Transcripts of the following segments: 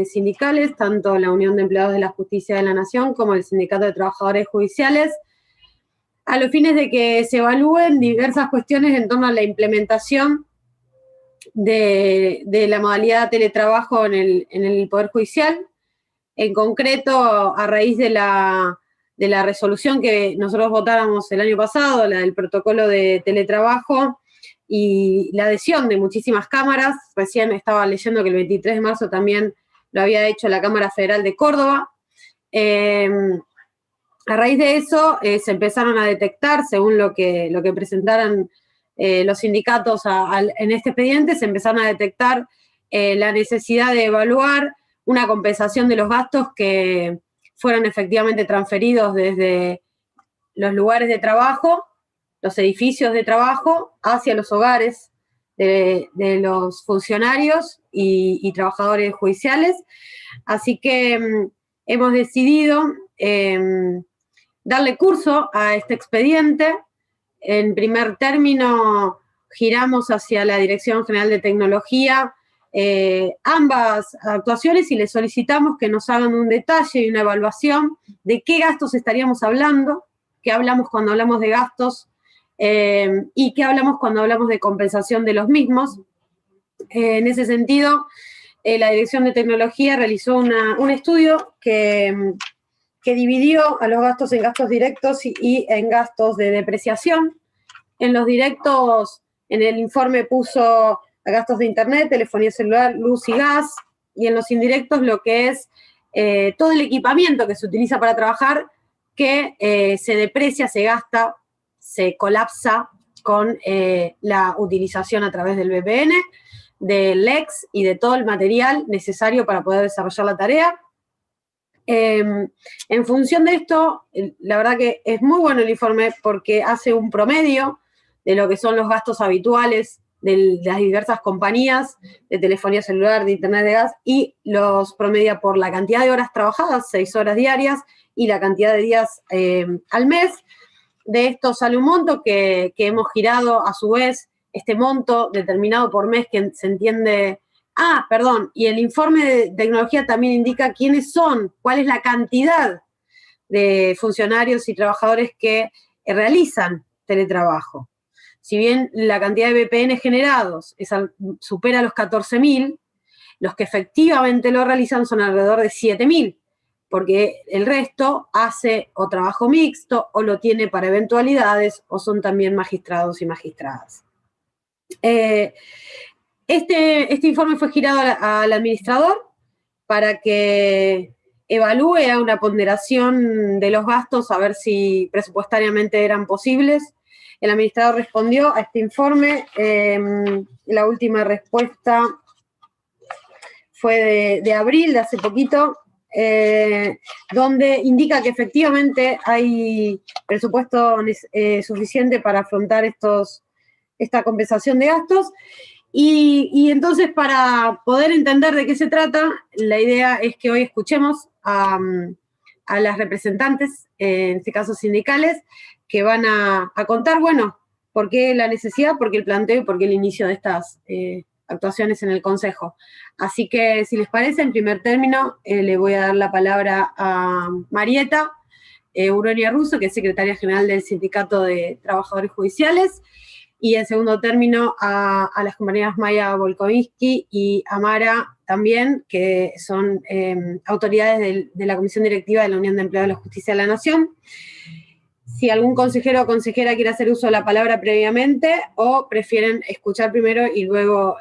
sindicales, tanto la Unión de Empleados de la Justicia de la Nación como el Sindicato de Trabajadores Judiciales, a los fines de que se evalúen diversas cuestiones en torno a la implementación de la modalidad de teletrabajo en el Poder Judicial. En concreto, a raíz de la resolución que nosotros votáramos el año pasado, la del protocolo de teletrabajo, y la adhesión de muchísimas cámaras. Recién estaba leyendo que el 23 de marzo también lo había hecho la Cámara Federal de Córdoba. A raíz de eso se empezaron a detectar, según lo que presentaron los sindicatos en este expediente, se empezaron a detectar la necesidad de evaluar una compensación de los gastos que fueron efectivamente transferidos desde los lugares de trabajo, los edificios de trabajo, hacia los hogares de los funcionarios y trabajadores judiciales. Así que hemos decidido darle curso a este expediente. En primer término, giramos hacia la Dirección General de Tecnología ambas actuaciones y les solicitamos que nos hagan un detalle y una evaluación de qué gastos estaríamos hablando, qué hablamos cuando hablamos de gastos y qué hablamos cuando hablamos de compensación de los mismos. En ese sentido, la Dirección de Tecnología realizó un estudio que dividió a los gastos en gastos directos y en gastos de depreciación. En los directos, en el informe puso a gastos de internet, telefonía celular, luz y gas, y en los indirectos lo que es todo el equipamiento que se utiliza para trabajar, que se deprecia, se gasta, se colapsa con la utilización a través del VPN, del LEX y de todo el material necesario para poder desarrollar la tarea. En función de esto, la verdad que es muy bueno el informe porque hace un promedio de lo que son los gastos habituales de las diversas compañías de telefonía celular, de internet, de gas, y los promedia por la cantidad de horas trabajadas, 6 horas diarias, y la cantidad de días al mes. De esto sale un monto que hemos girado a su vez, este monto determinado por mes que se entiende. Y el informe de tecnología también indica quiénes son, cuál es la cantidad de funcionarios y trabajadores que realizan teletrabajo. Si bien la cantidad de VPN generados supera los 14.000, los que efectivamente lo realizan son alrededor de 7.000, porque el resto hace o trabajo mixto, o lo tiene para eventualidades, o son también magistrados y magistradas. Este informe fue girado al administrador para que evalúe, haga una ponderación de los gastos, a ver si presupuestariamente eran posibles. El administrador respondió a este informe. La última respuesta fue de abril, de hace poquito, donde indica que efectivamente hay presupuesto suficiente para afrontar esta compensación de gastos. Y entonces, para poder entender de qué se trata, la idea es que hoy escuchemos a las representantes, en este caso sindicales, que van a contar, bueno, por qué la necesidad, por qué el planteo y por qué el inicio de estas actuaciones en el Consejo. Así que, si les parece, en primer término, le voy a dar la palabra a Marieta Uronia Russo, que es secretaria general del Sindicato de Trabajadores Judiciales, y en segundo término a las compañeras Maya Volkovinsky y Amara también, que son autoridades de la Comisión Directiva de la Unión de Empleados de la Justicia de la Nación. Si algún consejero o consejera quiere hacer uso de la palabra previamente, o prefieren escuchar primero y luego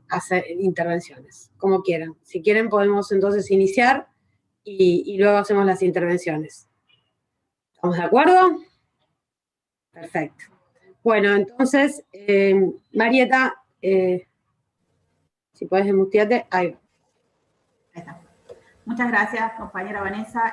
hacer intervenciones, como quieran. Si quieren podemos entonces iniciar y luego hacemos las intervenciones. ¿Estamos de acuerdo? Perfecto. Bueno, entonces, Marieta, si puedes desmutearte, ahí está. Muchas gracias, compañera Vanessa.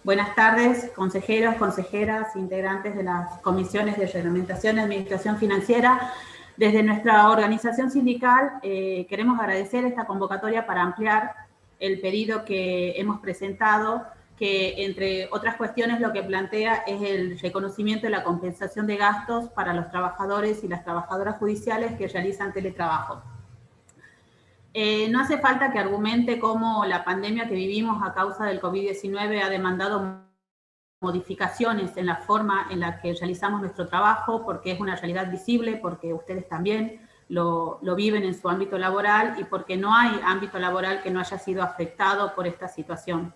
Buenas tardes, consejeros, consejeras, integrantes de las comisiones de reglamentación y administración financiera. Desde nuestra organización sindical queremos agradecer esta convocatoria para ampliar el pedido que hemos presentado, que entre otras cuestiones lo que plantea es el reconocimiento de la compensación de gastos para los trabajadores y las trabajadoras judiciales que realizan teletrabajo. No hace falta que argumente cómo la pandemia que vivimos a causa del COVID-19 ha demandado modificaciones en la forma en la que realizamos nuestro trabajo, porque es una realidad visible, porque ustedes también lo viven en su ámbito laboral y porque no hay ámbito laboral que no haya sido afectado por esta situación.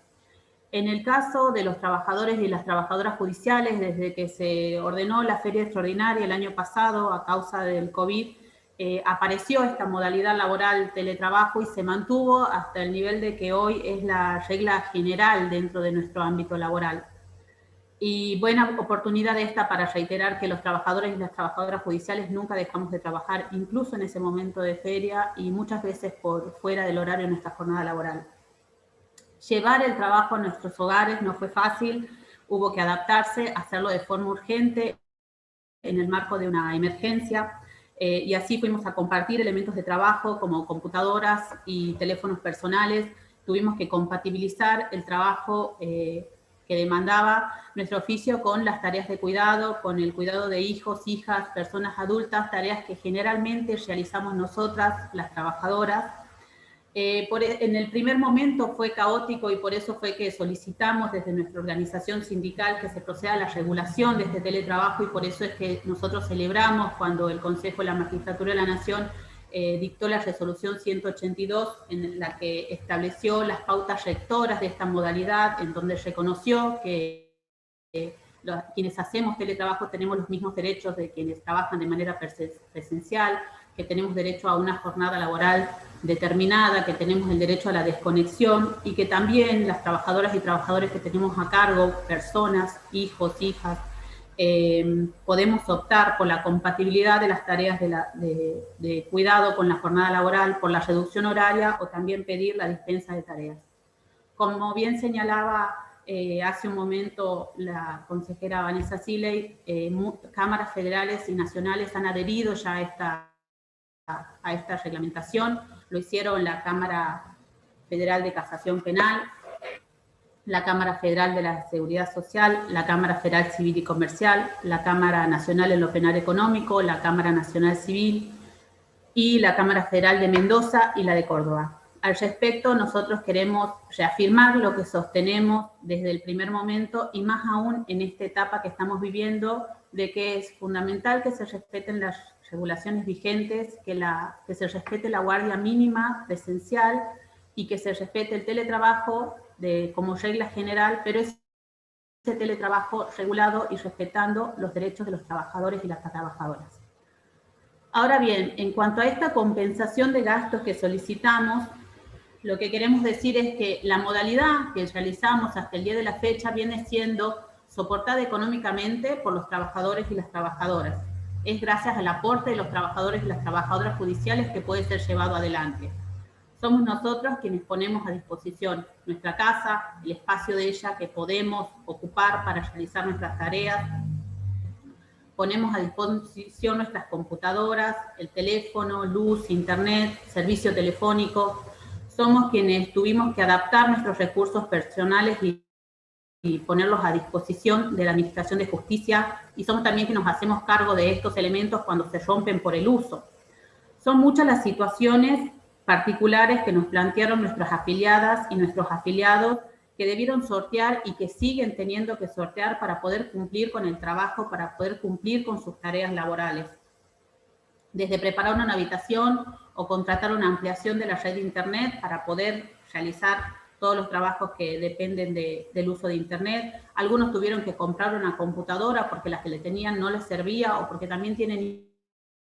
En el caso de los trabajadores y las trabajadoras judiciales, desde que se ordenó la feria extraordinaria el año pasado a causa del COVID, apareció esta modalidad laboral teletrabajo y se mantuvo hasta el nivel de que hoy es la regla general dentro de nuestro ámbito laboral. Y buena oportunidad esta para reiterar que los trabajadores y las trabajadoras judiciales nunca dejamos de trabajar, incluso en ese momento de feria y muchas veces por fuera del horario de nuestra jornada laboral. Llevar el trabajo a nuestros hogares no fue fácil, hubo que adaptarse, hacerlo de forma urgente en el marco de una emergencia, y así fuimos a compartir elementos de trabajo como computadoras y teléfonos personales. Tuvimos que compatibilizar el trabajo que demandaba nuestro oficio con las tareas de cuidado, con el cuidado de hijos, hijas, personas adultas, tareas que generalmente realizamos nosotras, las trabajadoras. En el primer momento fue caótico y por eso fue que solicitamos desde nuestra organización sindical que se proceda a la regulación de este teletrabajo y por eso es que nosotros celebramos cuando el Consejo de la Magistratura de la Nación dictó la resolución 182 en la que estableció las pautas rectoras de esta modalidad, en donde reconoció que quienes hacemos teletrabajo tenemos los mismos derechos de quienes trabajan de manera presencial, que tenemos derecho a una jornada laboral determinada, que tenemos el derecho a la desconexión y que también las trabajadoras y trabajadores que tenemos a cargo, personas, hijos, hijas, podemos optar por la compatibilidad de las tareas de cuidado con la jornada laboral, por la reducción horaria o también pedir la dispensa de tareas. Como bien señalaba hace un momento la consejera Vanessa Siley, cámaras federales y nacionales han adherido ya a esta reglamentación. Lo hicieron la Cámara Federal de Casación Penal, la Cámara Federal de la Seguridad Social, la Cámara Federal Civil y Comercial, la Cámara Nacional en lo Penal Económico, la Cámara Nacional Civil y la Cámara Federal de Mendoza y la de Córdoba. Al respecto, nosotros queremos reafirmar lo que sostenemos desde el primer momento y más aún en esta etapa que estamos viviendo, de que es fundamental que se respeten las regulaciones vigentes, que se respete la guardia mínima presencial y que se respete el teletrabajo como regla general, pero ese teletrabajo regulado y respetando los derechos de los trabajadores y las trabajadoras. Ahora bien, en cuanto a esta compensación de gastos que solicitamos, lo que queremos decir es que la modalidad que realizamos hasta el día de la fecha viene siendo soportada económicamente por los trabajadores y las trabajadoras. Es gracias al aporte de los trabajadores y las trabajadoras judiciales que puede ser llevado adelante. Somos nosotros quienes ponemos a disposición nuestra casa, el espacio de ella que podemos ocupar para realizar nuestras tareas. Ponemos a disposición nuestras computadoras, el teléfono, luz, internet, servicio telefónico. Somos quienes tuvimos que adaptar nuestros recursos personales y ponerlos a disposición de la Administración de Justicia, y somos también quienes nos hacemos cargo de estos elementos cuando se rompen por el uso. Son muchas las situaciones particulares que nos plantearon nuestras afiliadas y nuestros afiliados que debieron sortear y que siguen teniendo que sortear para poder cumplir con el trabajo, para poder cumplir con sus tareas laborales. Desde preparar una habitación o contratar una ampliación de la red de Internet para poder realizar todos los trabajos que dependen del uso de Internet. Algunos tuvieron que comprar una computadora porque la que le tenían no les servía o porque también tienen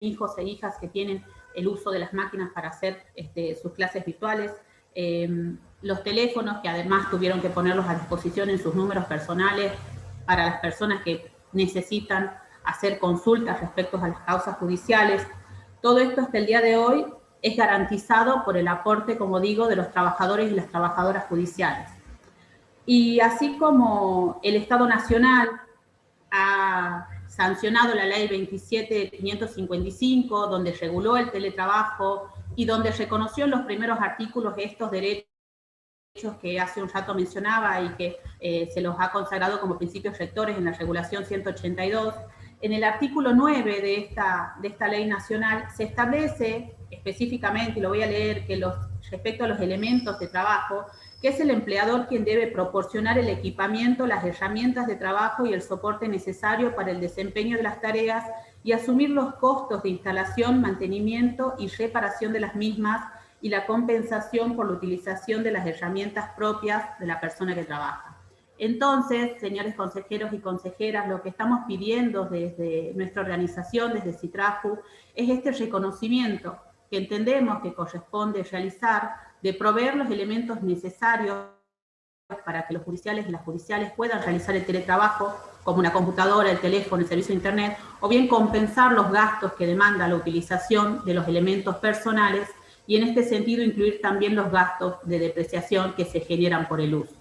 hijos e hijas que tienen el uso de las máquinas para hacer sus clases virtuales. Los teléfonos que además tuvieron que ponerlos a disposición en sus números personales para las personas que necesitan hacer consultas respecto a las causas judiciales. Todo esto hasta el día de hoy es garantizado por el aporte, como digo, de los trabajadores y las trabajadoras judiciales. Y así como el Estado Nacional ha sancionado la ley 27.555, donde reguló el teletrabajo y donde reconoció en los primeros artículos estos derechos que hace un rato mencionaba y que se los ha consagrado como principios rectores en la regulación 182, En el artículo 9 de esta ley nacional se establece específicamente, y lo voy a leer, que respecto a los elementos de trabajo, que es el empleador quien debe proporcionar el equipamiento, las herramientas de trabajo y el soporte necesario para el desempeño de las tareas y asumir los costos de instalación, mantenimiento y reparación de las mismas y la compensación por la utilización de las herramientas propias de la persona que trabaja. Entonces, señores consejeros y consejeras, lo que estamos pidiendo desde nuestra organización, desde CITRAJU, es este reconocimiento que entendemos que corresponde realizar, de proveer los elementos necesarios para que los judiciales y las judiciales puedan realizar el teletrabajo, como una computadora, el teléfono, el servicio de internet, o bien compensar los gastos que demanda la utilización de los elementos personales, y en este sentido incluir también los gastos de depreciación que se generan por el uso.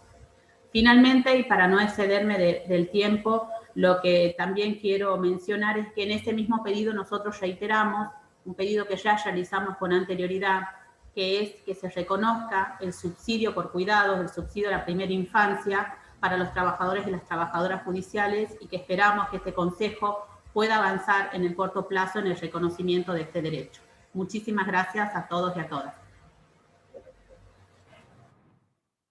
Finalmente, y para no excederme del tiempo, lo que también quiero mencionar es que en ese mismo pedido nosotros reiteramos un pedido que ya realizamos con anterioridad, que es que se reconozca el subsidio por cuidados, el subsidio a la primera infancia para los trabajadores y las trabajadoras judiciales, y que esperamos que este Consejo pueda avanzar en el corto plazo en el reconocimiento de este derecho. Muchísimas gracias a todos y a todas.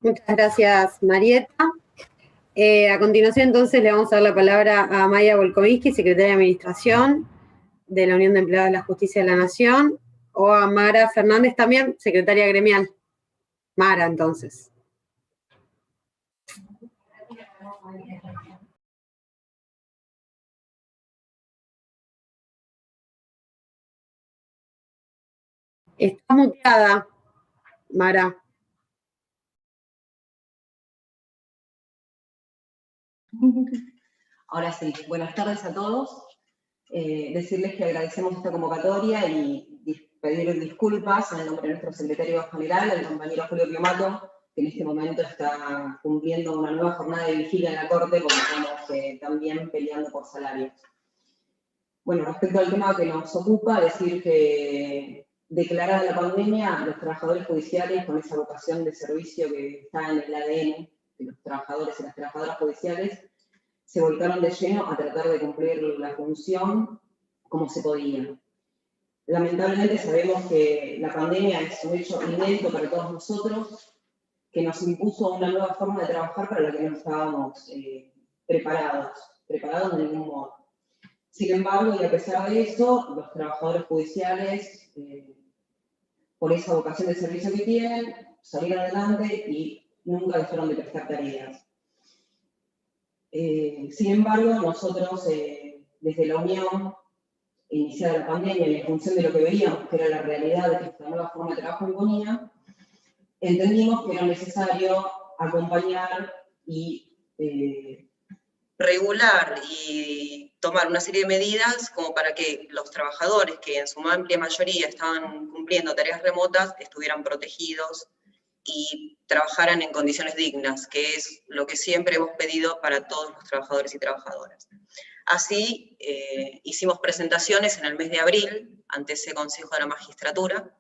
Muchas gracias, Marieta. A continuación, entonces, le vamos a dar la palabra a Maya Volkovinsky, secretaria de Administración de la Unión de Empleados de la Justicia de la Nación, o a Mara Fernández también, secretaria gremial. Mara, entonces. Está muteada, Mara. Ahora sí, buenas tardes a todos. Decirles que agradecemos esta convocatoria y pedir disculpas en el nombre de nuestro secretario general, el compañero Julio Piomato, que en este momento está cumpliendo una nueva jornada de vigilia en la Corte, porque estamos también peleando por salarios. Bueno, respecto al tema que nos ocupa, decir que declarada la pandemia, los trabajadores judiciales, con esa vocación de servicio que está en el ADN de los trabajadores y las trabajadoras judiciales, se volcaron de lleno a tratar de cumplir la función como se podía. Lamentablemente sabemos que la pandemia es un hecho inédito para todos nosotros, que nos impuso una nueva forma de trabajar para la que no estábamos preparados de ningún modo. Sin embargo, y a pesar de eso, los trabajadores judiciales, por esa vocación de servicio que tienen, salieron adelante y nunca dejaron de prestar tareas. Sin embargo, nosotros, desde la Unión, iniciada la pandemia y en función de lo que veíamos que era la realidad que esta nueva forma de trabajo imponía, entendimos que era necesario acompañar y regular y tomar una serie de medidas como para que los trabajadores que en su amplia mayoría estaban cumpliendo tareas remotas estuvieran protegidos y trabajaran en condiciones dignas, que es lo que siempre hemos pedido para todos los trabajadores y trabajadoras. Así, hicimos presentaciones en el mes de abril ante ese Consejo de la Magistratura,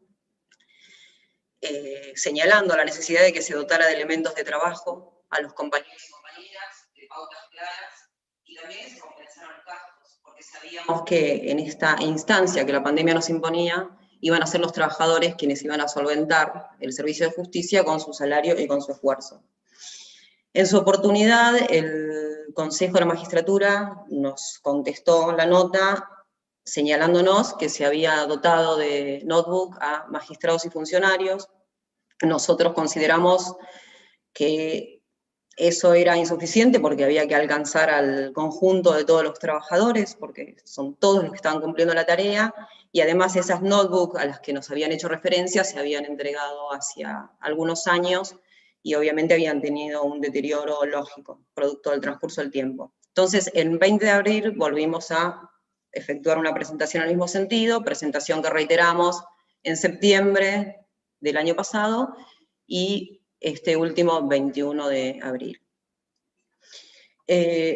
señalando la necesidad de que se dotara de elementos de trabajo a los compañeros y compañeras, de pautas claras, y también se compensaron los gastos, porque sabíamos que en esta instancia que la pandemia nos imponía, iban a ser los trabajadores quienes iban a solventar el servicio de justicia con su salario y con su esfuerzo. En su oportunidad, el Consejo de la Magistratura nos contestó la nota señalándonos que se había dotado de notebook a magistrados y funcionarios. Nosotros consideramos que eso era insuficiente porque había que alcanzar al conjunto de todos los trabajadores, porque son todos los que estaban cumpliendo la tarea, y además esas notebooks a las que nos habían hecho referencia se habían entregado hacia algunos años y obviamente habían tenido un deterioro lógico, producto del transcurso del tiempo. Entonces, el 20 de abril volvimos a efectuar una presentación en el mismo sentido, presentación que reiteramos en septiembre del año pasado, y este último 21 de abril.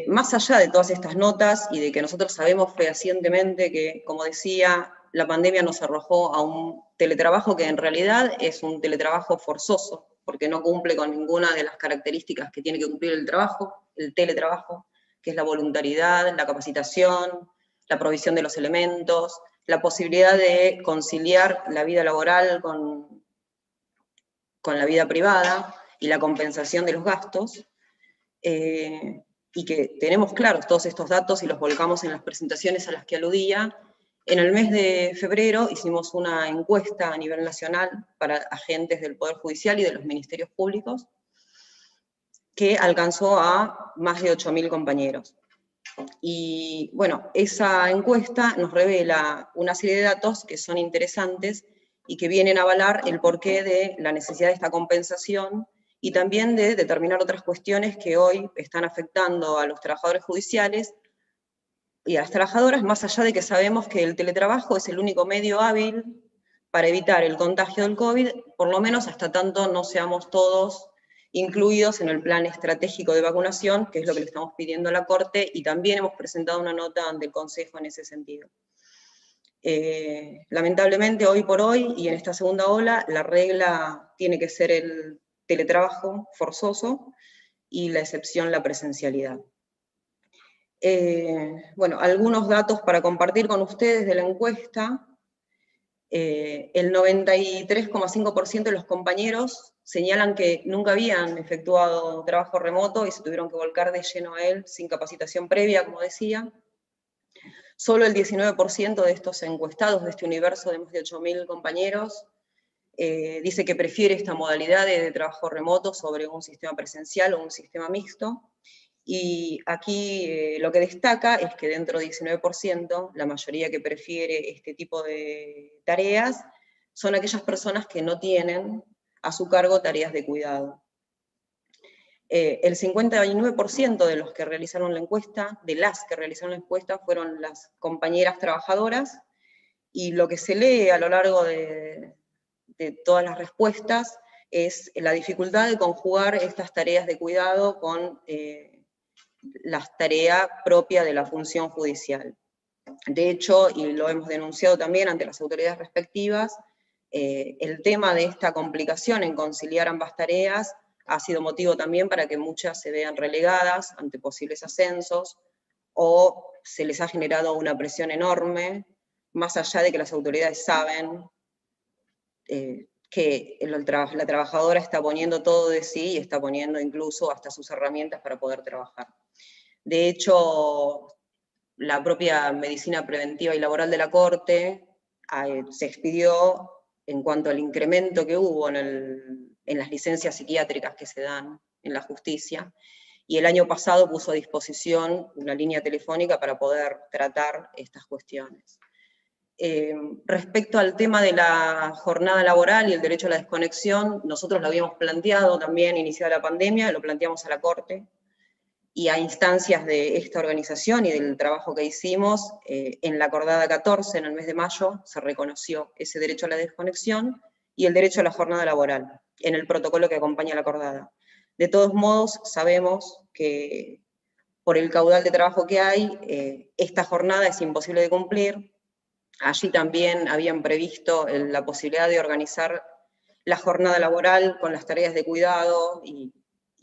Más allá de todas estas notas y de que nosotros sabemos fehacientemente que, como decía, la pandemia nos arrojó a un teletrabajo que en realidad es un teletrabajo forzoso, porque no cumple con ninguna de las características que tiene que cumplir el teletrabajo, que es la voluntariedad, la capacitación, la provisión de los elementos, la posibilidad de conciliar la vida laboral con la vida privada y la compensación de los gastos, y que tenemos claros todos estos datos y los volcamos en las presentaciones a las que aludía. En el mes de febrero hicimos una encuesta a nivel nacional para agentes del Poder Judicial y de los ministerios públicos, que alcanzó a más de 8.000 compañeros. Y bueno, esa encuesta nos revela una serie de datos que son interesantes y que vienen a avalar el porqué de la necesidad de esta compensación y también de determinar otras cuestiones que hoy están afectando a los trabajadores judiciales y a las trabajadoras, más allá de que sabemos que el teletrabajo es el único medio hábil para evitar el contagio del COVID, por lo menos hasta tanto no seamos todos incluidos en el plan estratégico de vacunación, que es lo que le estamos pidiendo a la Corte, y también hemos presentado una nota ante el Consejo en ese sentido. Lamentablemente, hoy por hoy, y en esta segunda ola, la regla tiene que ser el teletrabajo forzoso, y la excepción la presencialidad. Bueno, algunos datos para compartir con ustedes de la encuesta. El 93,5% de los compañeros señalan que nunca habían efectuado trabajo remoto y se tuvieron que volcar de lleno a él sin capacitación previa, como decía. Solo el 19% de estos encuestados, de este universo de más de 8.000 compañeros, dice que prefiere esta modalidad de trabajo remoto sobre un sistema presencial o un sistema mixto. Y aquí lo que destaca es que dentro del 19%, la mayoría que prefiere este tipo de tareas son aquellas personas que no tienen a su cargo tareas de cuidado. El 59% de los que realizaron la encuesta, de las que realizaron la encuesta, fueron las compañeras trabajadoras, y lo que se lee a lo largo de todas las respuestas es la dificultad de conjugar estas tareas de cuidado con las tareas propias de la función judicial. De hecho, y lo hemos denunciado también ante las autoridades respectivas, el tema de esta complicación en conciliar ambas tareas ha sido motivo también para que muchas se vean relegadas ante posibles ascensos, o se les ha generado una presión enorme, más allá de que las autoridades saben que la trabajadora está poniendo todo de sí y está poniendo incluso hasta sus herramientas para poder trabajar. De hecho, la propia medicina preventiva y laboral de la Corte se expidió en cuanto al incremento que hubo en las licencias psiquiátricas que se dan en la justicia, y el año pasado puso a disposición una línea telefónica para poder tratar estas cuestiones. Respecto al tema de la jornada laboral y el derecho a la desconexión, nosotros lo habíamos planteado también iniciada la pandemia, lo planteamos a la Corte, y a instancias de esta organización y del trabajo que hicimos, en la acordada 14, en el mes de mayo, se reconoció ese derecho a la desconexión y el derecho a la jornada laboral, en el protocolo que acompaña la acordada. De todos modos, sabemos que por el caudal de trabajo que hay, esta jornada es imposible de cumplir. Allí también habían previsto la posibilidad de organizar la jornada laboral con las tareas de cuidado y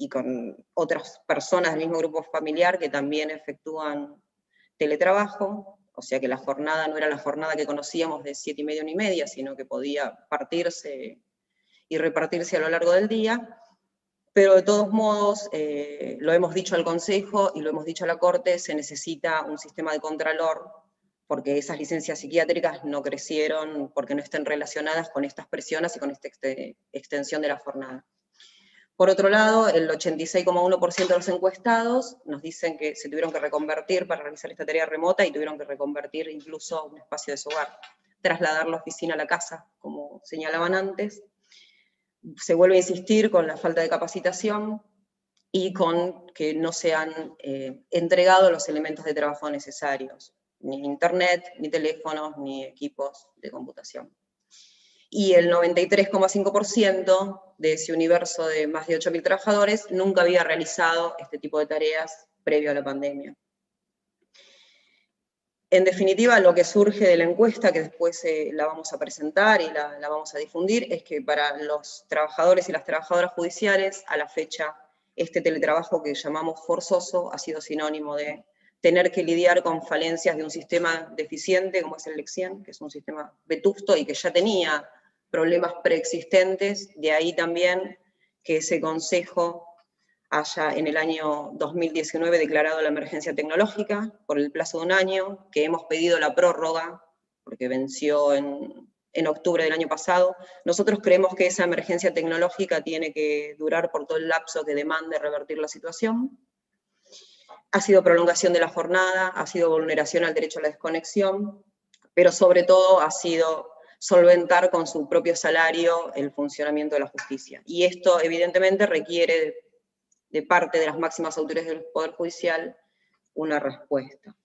con otras personas del mismo grupo familiar que también efectúan teletrabajo, o sea que la jornada no era la jornada que conocíamos de 7:30 a 1:30, sino que podía partirse y repartirse a lo largo del día, pero de todos modos, lo hemos dicho al Consejo y lo hemos dicho a la Corte, se necesita un sistema de contralor, porque esas licencias psiquiátricas no crecieron porque no estén relacionadas con estas presiones y con esta extensión de la jornada. Por otro lado, el 86,1% de los encuestados nos dicen que se tuvieron que reconvertir para realizar esta tarea remota y tuvieron que reconvertir incluso un espacio de su hogar, trasladar la oficina a la casa, como señalaban antes. Se vuelve a insistir con la falta de capacitación y con que no se han entregado los elementos de trabajo necesarios, ni internet, ni teléfonos, ni equipos de computación. Y el 93,5% de ese universo de más de 8.000 trabajadores nunca había realizado este tipo de tareas previo a la pandemia. En definitiva, lo que surge de la encuesta, que después la vamos a presentar y la vamos a difundir, es que para los trabajadores y las trabajadoras judiciales, a la fecha, este teletrabajo que llamamos forzoso ha sido sinónimo de tener que lidiar con falencias de un sistema deficiente como es el Lexien, que es un sistema vetusto y que ya tenía problemas preexistentes, de ahí también que ese consejo haya en el año 2019 declarado la emergencia tecnológica por el plazo de un año, que hemos pedido la prórroga, porque venció en octubre del año pasado. Nosotros creemos que esa emergencia tecnológica tiene que durar por todo el lapso que demande revertir la situación. Ha sido prolongación de la jornada, ha sido vulneración al derecho a la desconexión, pero sobre todo ha sido solventar con su propio salario el funcionamiento de la justicia. Y esto evidentemente requiere de parte de las máximas autoridades del Poder Judicial una respuesta.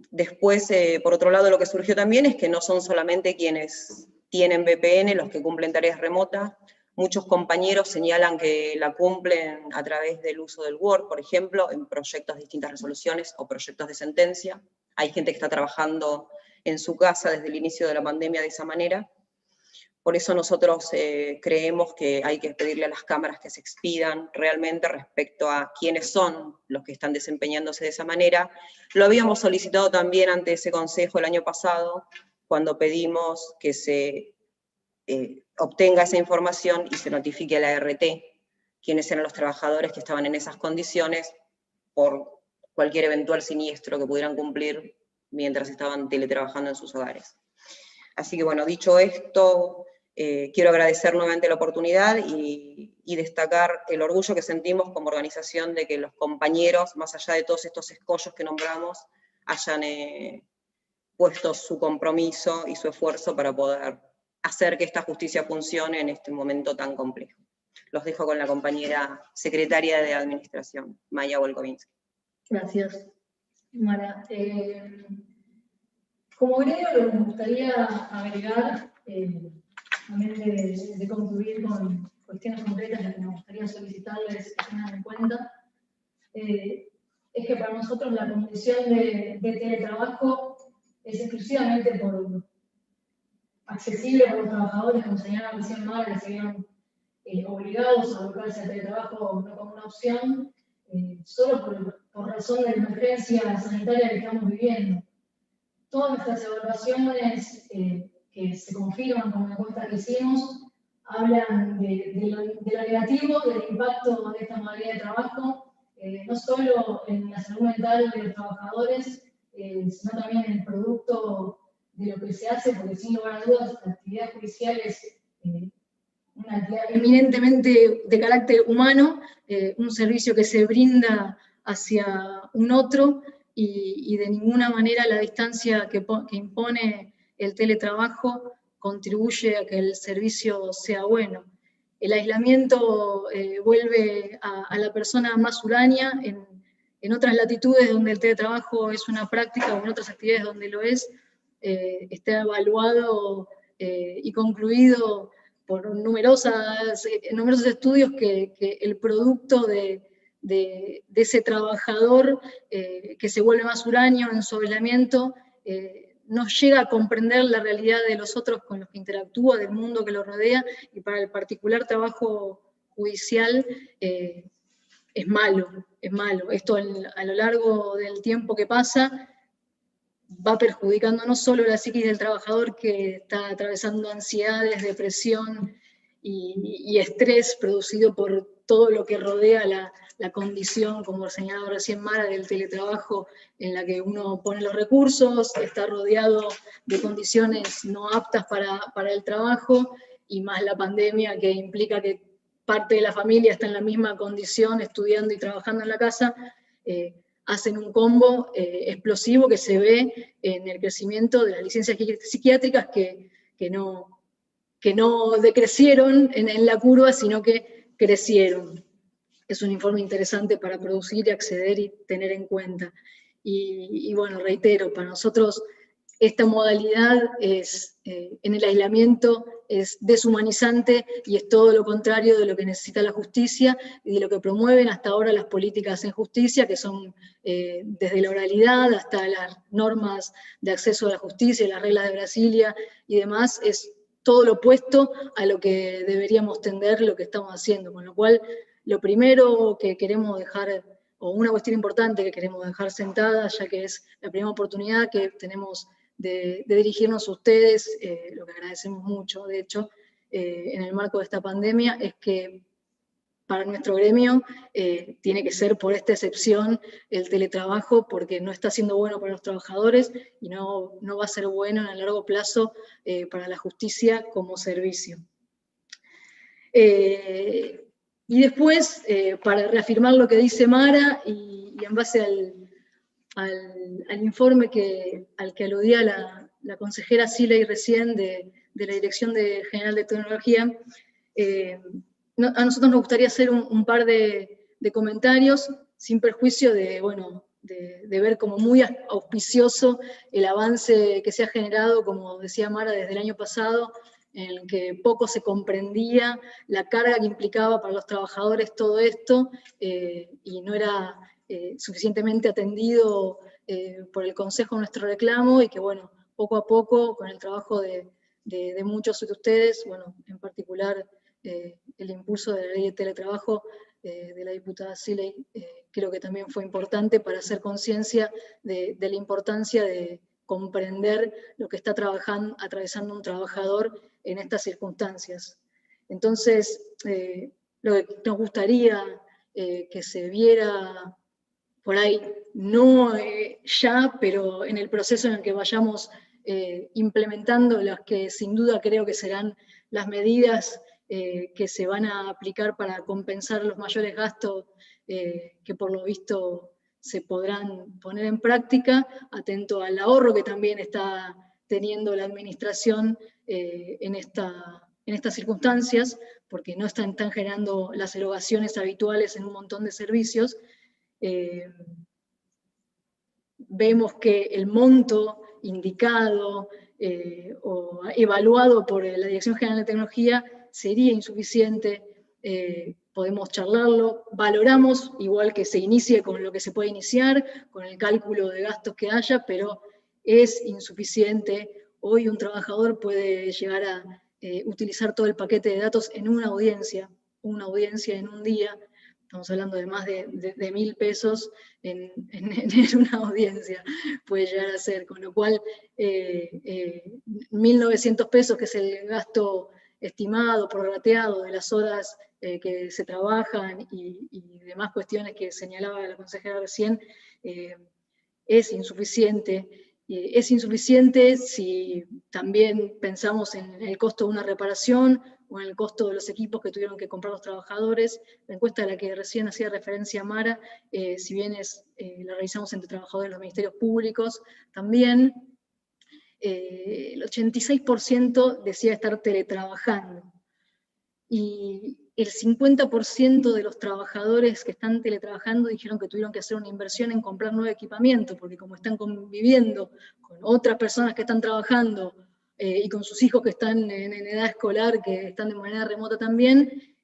Después, por otro lado, lo que surgió también es que no son solamente quienes tienen VPN los que cumplen tareas remotas. Muchos compañeros señalan que la cumplen a través del uso del Word, por ejemplo, en proyectos de distintas resoluciones o proyectos de sentencia. Hay gente que está trabajando en su casa desde el inicio de la pandemia de esa manera. Por eso nosotros creemos que hay que pedirle a las cámaras que se expidan realmente respecto a quiénes son los que están desempeñándose de esa manera. Lo habíamos solicitado también ante ese consejo el año pasado, cuando pedimos que se obtenga esa información y se notifique a la ART quiénes eran los trabajadores que estaban en esas condiciones por cualquier eventual siniestro que pudieran cumplir mientras estaban teletrabajando en sus hogares. Así que bueno, dicho esto, quiero agradecer nuevamente la oportunidad y destacar el orgullo que sentimos como organización de que los compañeros, más allá de todos estos escollos que nombramos, hayan puesto su compromiso y su esfuerzo para poder hacer que esta justicia funcione en este momento tan complejo. Los dejo con la compañera secretaria de Administración, Maya Volkovinsky. Gracias, Mara. Como gremio, me gustaría agregar, también de concluir con cuestiones concretas que me gustaría solicitarles que tengan en cuenta, es que para nosotros la condición de teletrabajo es exclusivamente accesible por los trabajadores, como señalaba recién Mara, que se vieron obligados a volcarse al teletrabajo no como una opción, solo por razón de la emergencia sanitaria que estamos viviendo. Todas nuestras evaluaciones que se confirman con la encuesta que hicimos hablan de lo negativo, del impacto de esta modalidad de trabajo, no solo en la salud mental de los trabajadores, sino también en el producto de lo que se hace, porque sin lugar a dudas la actividad judicial es una actividad eminentemente de carácter humano, un servicio que se brinda hacia un otro, y de ninguna manera la distancia que impone el teletrabajo contribuye a que el servicio sea bueno. El aislamiento vuelve a la persona más huraña en otras latitudes donde el teletrabajo es una práctica, o en otras actividades donde lo es, está evaluado y concluido por numerosos estudios que el producto de ese trabajador que se vuelve más huraño en su aislamiento, no llega a comprender la realidad de los otros con los que interactúa, del mundo que lo rodea, y para el particular trabajo judicial es malo, es malo. Esto a lo largo del tiempo que pasa va perjudicando no solo la psiquis del trabajador, que está atravesando ansiedades, depresión y estrés producido por todo lo que rodea la condición, como señalaba recién Mara, del teletrabajo, en la que uno pone los recursos, está rodeado de condiciones no aptas para el trabajo, y más la pandemia, que implica que parte de la familia está en la misma condición, estudiando y trabajando en la casa, hacen un combo explosivo que se ve en el crecimiento de las licencias psiquiátricas que no decrecieron en la curva, sino que crecieron. Es un informe interesante para producir y acceder y tener en cuenta. Y bueno, reitero, para nosotros esta modalidad en el aislamiento es deshumanizante y es todo lo contrario de lo que necesita la justicia y de lo que promueven hasta ahora las políticas en justicia, que son desde la oralidad hasta las normas de acceso a la justicia, las reglas de Brasilia y demás. Es todo lo opuesto a lo que deberíamos tender, lo que estamos haciendo, con lo cual lo primero que queremos dejar o una cuestión importante que queremos dejar sentada, ya que es la primera oportunidad que tenemos de dirigirnos a ustedes, lo que agradecemos mucho, de hecho, en el marco de esta pandemia, es que para nuestro gremio tiene que ser por esta excepción el teletrabajo, porque no está siendo bueno para los trabajadores y no va a ser bueno en el largo plazo para la justicia como servicio. Y después, para reafirmar lo que dice Mara, y en base al informe al que aludía la consejera Siley recién de la Dirección General de Tecnología, a nosotros nos gustaría hacer un par de comentarios, sin perjuicio de ver como muy auspicioso el avance que se ha generado, como decía Mara, desde el año pasado, en el que poco se comprendía la carga que implicaba para los trabajadores todo esto, y no era suficientemente atendido por el Consejo nuestro reclamo, y que bueno, poco a poco, con el trabajo de muchos de ustedes, en particular el impulso de la ley de teletrabajo de la diputada Siley, creo que también fue importante para hacer conciencia de la importancia de comprender lo que está atravesando un trabajador en estas circunstancias. Entonces, lo que nos gustaría que se viera por ahí, no ya, pero en el proceso en el que vayamos implementando las que sin duda creo que serán las medidas que se van a aplicar para compensar los mayores gastos que por lo visto se podrán poner en práctica, atento al ahorro que también está teniendo la administración en estas circunstancias, porque no están generando las erogaciones habituales en un montón de servicios. Vemos que el monto indicado o evaluado por la Dirección General de Tecnología sería insuficiente, podemos charlarlo, valoramos igual que se inicie con lo que se puede iniciar, con el cálculo de gastos que haya, pero es insuficiente. Hoy un trabajador puede llegar a utilizar todo el paquete de datos en una audiencia en un día. Estamos hablando de más de 1.000 pesos en una audiencia, puede llegar a ser, con lo cual 1.900 pesos, que es el gasto estimado, prorrateado de las horas que se trabajan y demás cuestiones que señalaba la consejera recién, es insuficiente. Es insuficiente si también pensamos en el costo de una reparación o en el costo de los equipos que tuvieron que comprar los trabajadores. La encuesta a la que recién hacía referencia Mara, si bien la realizamos entre trabajadores de los ministerios públicos, también el 86% decía estar teletrabajando. Y el 50% de los trabajadores que están teletrabajando dijeron que tuvieron que hacer una inversión en comprar nuevo equipamiento, porque como están conviviendo con otras personas que están trabajando y con sus hijos que están en edad escolar, que están de manera remota también,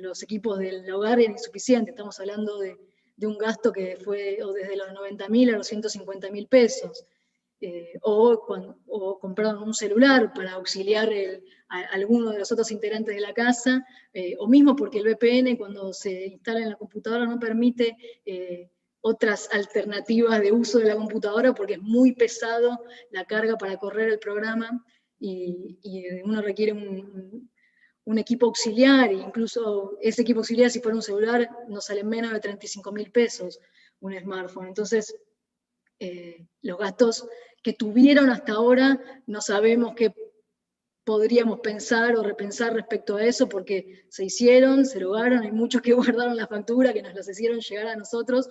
los equipos del hogar eran insuficientes. Estamos hablando de un gasto que fue desde los 90.000 a los 150.000 pesos. O compraron un celular para auxiliar a alguno de los otros integrantes de la casa, o mismo porque el VPN cuando se instala en la computadora no permite otras alternativas de uso de la computadora porque es muy pesado la carga para correr el programa y uno requiere un equipo auxiliar, e incluso ese equipo auxiliar, si fuera un celular, nos sale menos de 35.000 pesos un smartphone. Entonces, los gastos que tuvieron hasta ahora, no sabemos qué podríamos pensar o repensar respecto a eso, porque se hicieron, se erogaron, hay muchos que guardaron la factura, que nos las hicieron llegar a nosotros,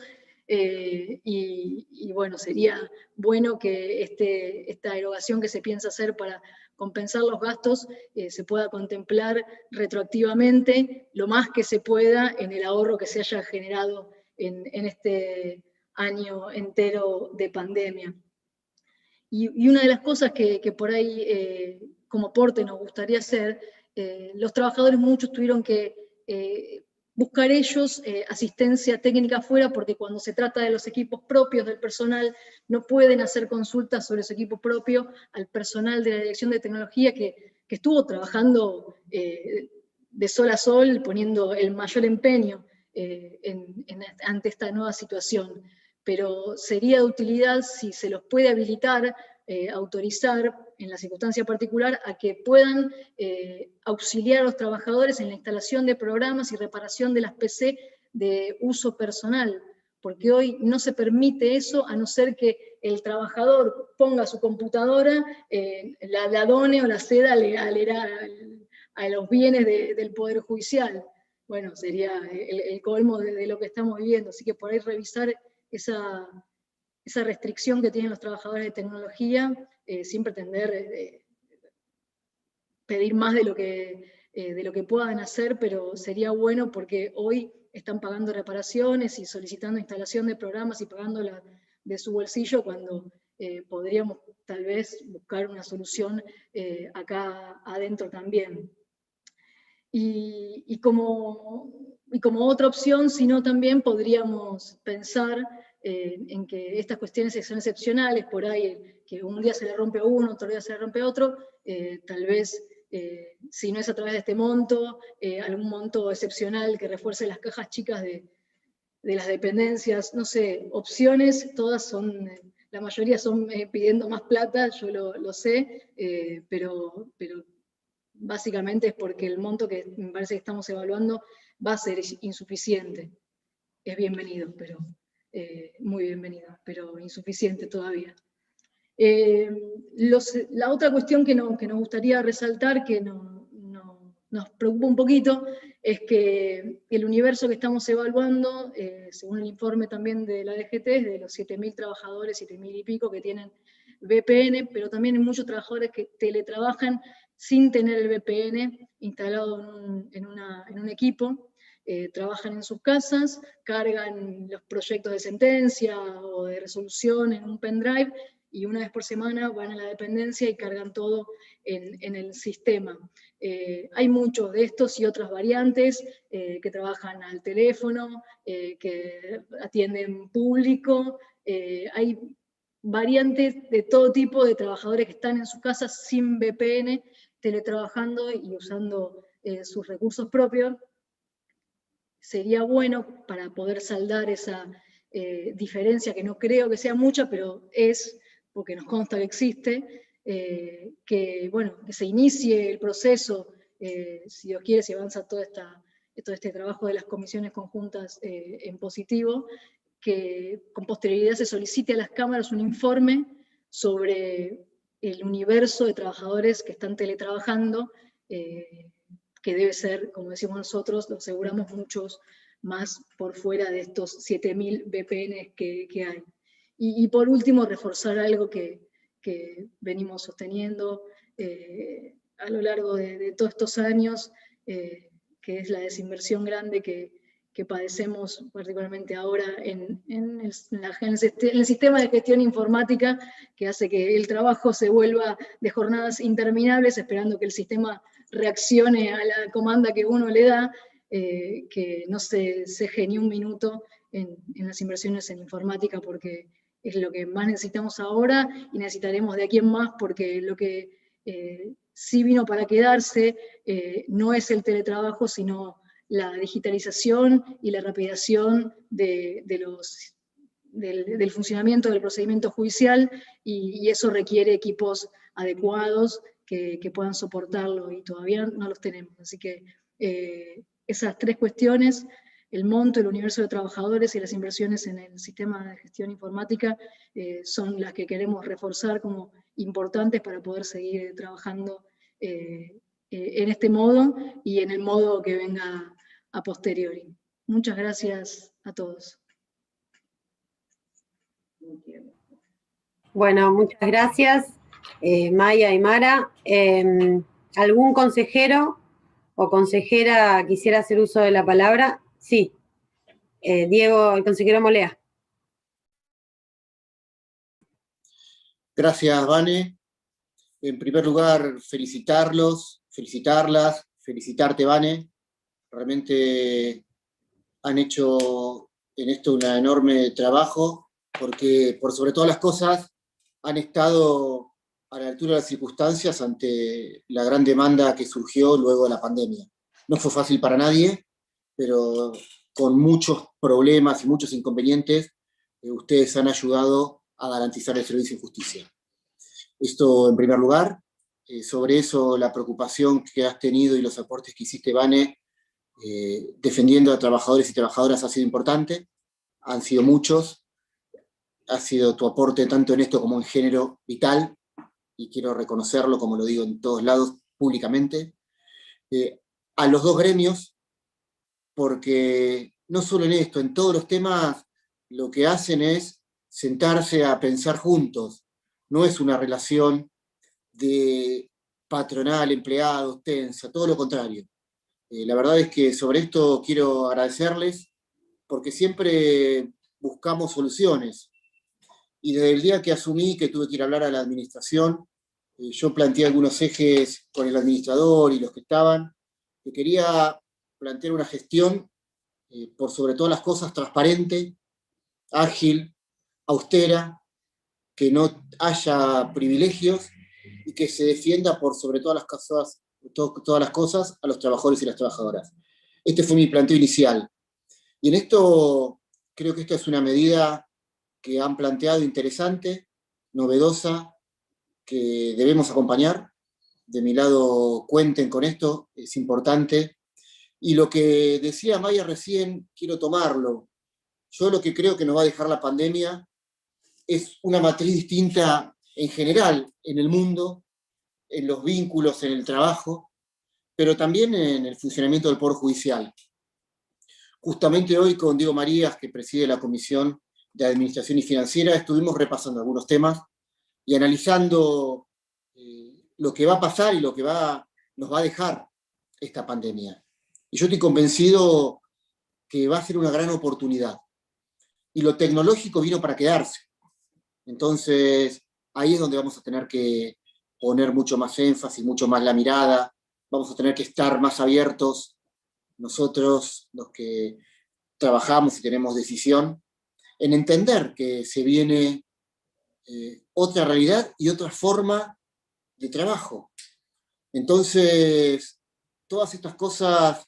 y bueno, sería bueno que esta erogación que se piensa hacer para compensar los gastos se pueda contemplar retroactivamente, lo más que se pueda en el ahorro que se haya generado en este año entero de pandemia. Y una de las cosas que por ahí como aporte nos gustaría hacer, los trabajadores muchos tuvieron que buscar ellos asistencia técnica afuera, porque cuando se trata de los equipos propios del personal, no pueden hacer consultas sobre su equipo propio al personal de la Dirección de Tecnología que estuvo trabajando de sol a sol, poniendo el mayor empeño ante esta nueva situación. Pero sería de utilidad si se los puede habilitar, autorizar en la circunstancia particular a que puedan auxiliar a los trabajadores en la instalación de programas y reparación de las PC de uso personal, porque hoy no se permite eso a no ser que el trabajador ponga su computadora, la done o la ceda a los bienes del Poder Judicial. Bueno, sería el colmo de lo que estamos viviendo, así que por ahí revisar esa restricción que tienen los trabajadores de tecnología, sin pretender pedir más de lo que puedan hacer, pero sería bueno porque hoy están pagando reparaciones y solicitando instalación de programas y pagándola de su bolsillo, cuando podríamos tal vez buscar una solución acá adentro también. Y como otra opción, sino también podríamos pensar en que estas cuestiones son excepcionales, por ahí que un día se le rompe a uno, otro día se le rompe a otro, tal vez, si no es a través de este monto, algún monto excepcional que refuerce las cajas chicas de las dependencias, no sé, opciones, todas son, la mayoría son pidiendo más plata, yo lo sé, pero básicamente es porque el monto que me parece que estamos evaluando va a ser insuficiente. Es bienvenido, pero muy bienvenido, pero insuficiente todavía. La otra cuestión que nos gustaría resaltar, que nos preocupa un poquito, es que el universo que estamos evaluando, según el informe también de la DGT, es de los 7.000 trabajadores, 7.000 y pico que tienen VPN, pero también hay muchos trabajadores que teletrabajan sin tener el VPN instalado en un equipo. Trabajan en sus casas, cargan los proyectos de sentencia o de resolución en un pendrive, y una vez por semana van a la dependencia y cargan todo en el sistema. Hay muchos de estos y otras variantes que trabajan al teléfono, que atienden público. Hay variantes de todo tipo de trabajadores que están en sus casas sin VPN, teletrabajando y usando sus recursos propios. Sería bueno para poder saldar esa diferencia, que no creo que sea mucha, pero es, porque nos consta que existe, que se inicie el proceso, si Dios quiere, si avanza todo este trabajo de las comisiones conjuntas en positivo, que con posterioridad se solicite a las cámaras un informe sobre el universo de trabajadores que están teletrabajando, que debe ser, como decimos nosotros, lo aseguramos, muchos más por fuera de estos 7.000 VPNs que hay. Y por último, reforzar algo que venimos sosteniendo a lo largo de todos estos años, que es la desinversión grande que padecemos particularmente ahora en el sistema de gestión informática, que hace que el trabajo se vuelva de jornadas interminables, esperando que el sistema reaccione a la comanda que uno le da, que no se ceje ni un minuto en las inversiones en informática, porque es lo que más necesitamos ahora y necesitaremos de aquí en más, porque lo que sí vino para quedarse no es el teletrabajo, sino la digitalización y la rapidación del funcionamiento del procedimiento judicial, y eso requiere equipos adecuados que puedan soportarlo, y todavía no los tenemos. Así que esas tres cuestiones, el monto, el universo de trabajadores y las inversiones en el sistema de gestión informática, son las que queremos reforzar como importantes para poder seguir trabajando en este modo y en el modo que venga a posteriori. Muchas gracias a todos. Bueno, muchas gracias, Maya y Mara. ¿Algún consejero o consejera quisiera hacer uso de la palabra? Sí. Diego, el consejero Molea. Gracias, Vane. En primer lugar, felicitarlos, felicitarlas, felicitarte, Vane. Realmente han hecho en esto un enorme trabajo, porque por sobre todas las cosas han estado a la altura de las circunstancias ante la gran demanda que surgió luego de la pandemia. No fue fácil para nadie, pero con muchos problemas y muchos inconvenientes, ustedes han ayudado a garantizar el servicio de justicia. Esto en primer lugar. Sobre eso, la preocupación que has tenido y los aportes que hiciste, Vane, defendiendo a trabajadores y trabajadoras ha sido importante, han sido muchos, ha sido tu aporte tanto en esto como en género vital, y quiero reconocerlo, como lo digo en todos lados, públicamente, a los dos gremios, porque no solo en esto, en todos los temas, lo que hacen es sentarse a pensar juntos, no es una relación de patronal, empleados, tensa, todo lo contrario. La verdad es que sobre esto quiero agradecerles, porque siempre buscamos soluciones. Y desde el día que asumí que tuve que ir a hablar a la administración, yo planteé algunos ejes con el administrador y los que estaban, que quería plantear una gestión, por sobre todas las cosas, transparente, ágil, austera, que no haya privilegios y que se defienda por sobre todas las cosas a los trabajadores y las trabajadoras. Este fue mi planteo inicial. Y en esto, creo que esta es una medida que han planteado interesante, novedosa, que debemos acompañar. De mi lado, cuenten con esto, es importante. Y lo que decía Maya recién, quiero tomarlo. Yo lo que creo que nos va a dejar la pandemia es una matriz distinta en general en el mundo, en los vínculos, en el trabajo, pero también en el funcionamiento del Poder Judicial. Justamente hoy con Diego Marías, que preside la Comisión de Administración y Financiera, estuvimos repasando algunos temas y analizando lo que va a pasar y lo que nos va a dejar esta pandemia. Y yo estoy convencido que va a ser una gran oportunidad. Y lo tecnológico vino para quedarse. Entonces, ahí es donde vamos a tener que poner mucho más énfasis, mucho más la mirada, vamos a tener que estar más abiertos nosotros, los que trabajamos y tenemos decisión, en entender que se viene otra realidad y otra forma de trabajo. Entonces, todas estas cosas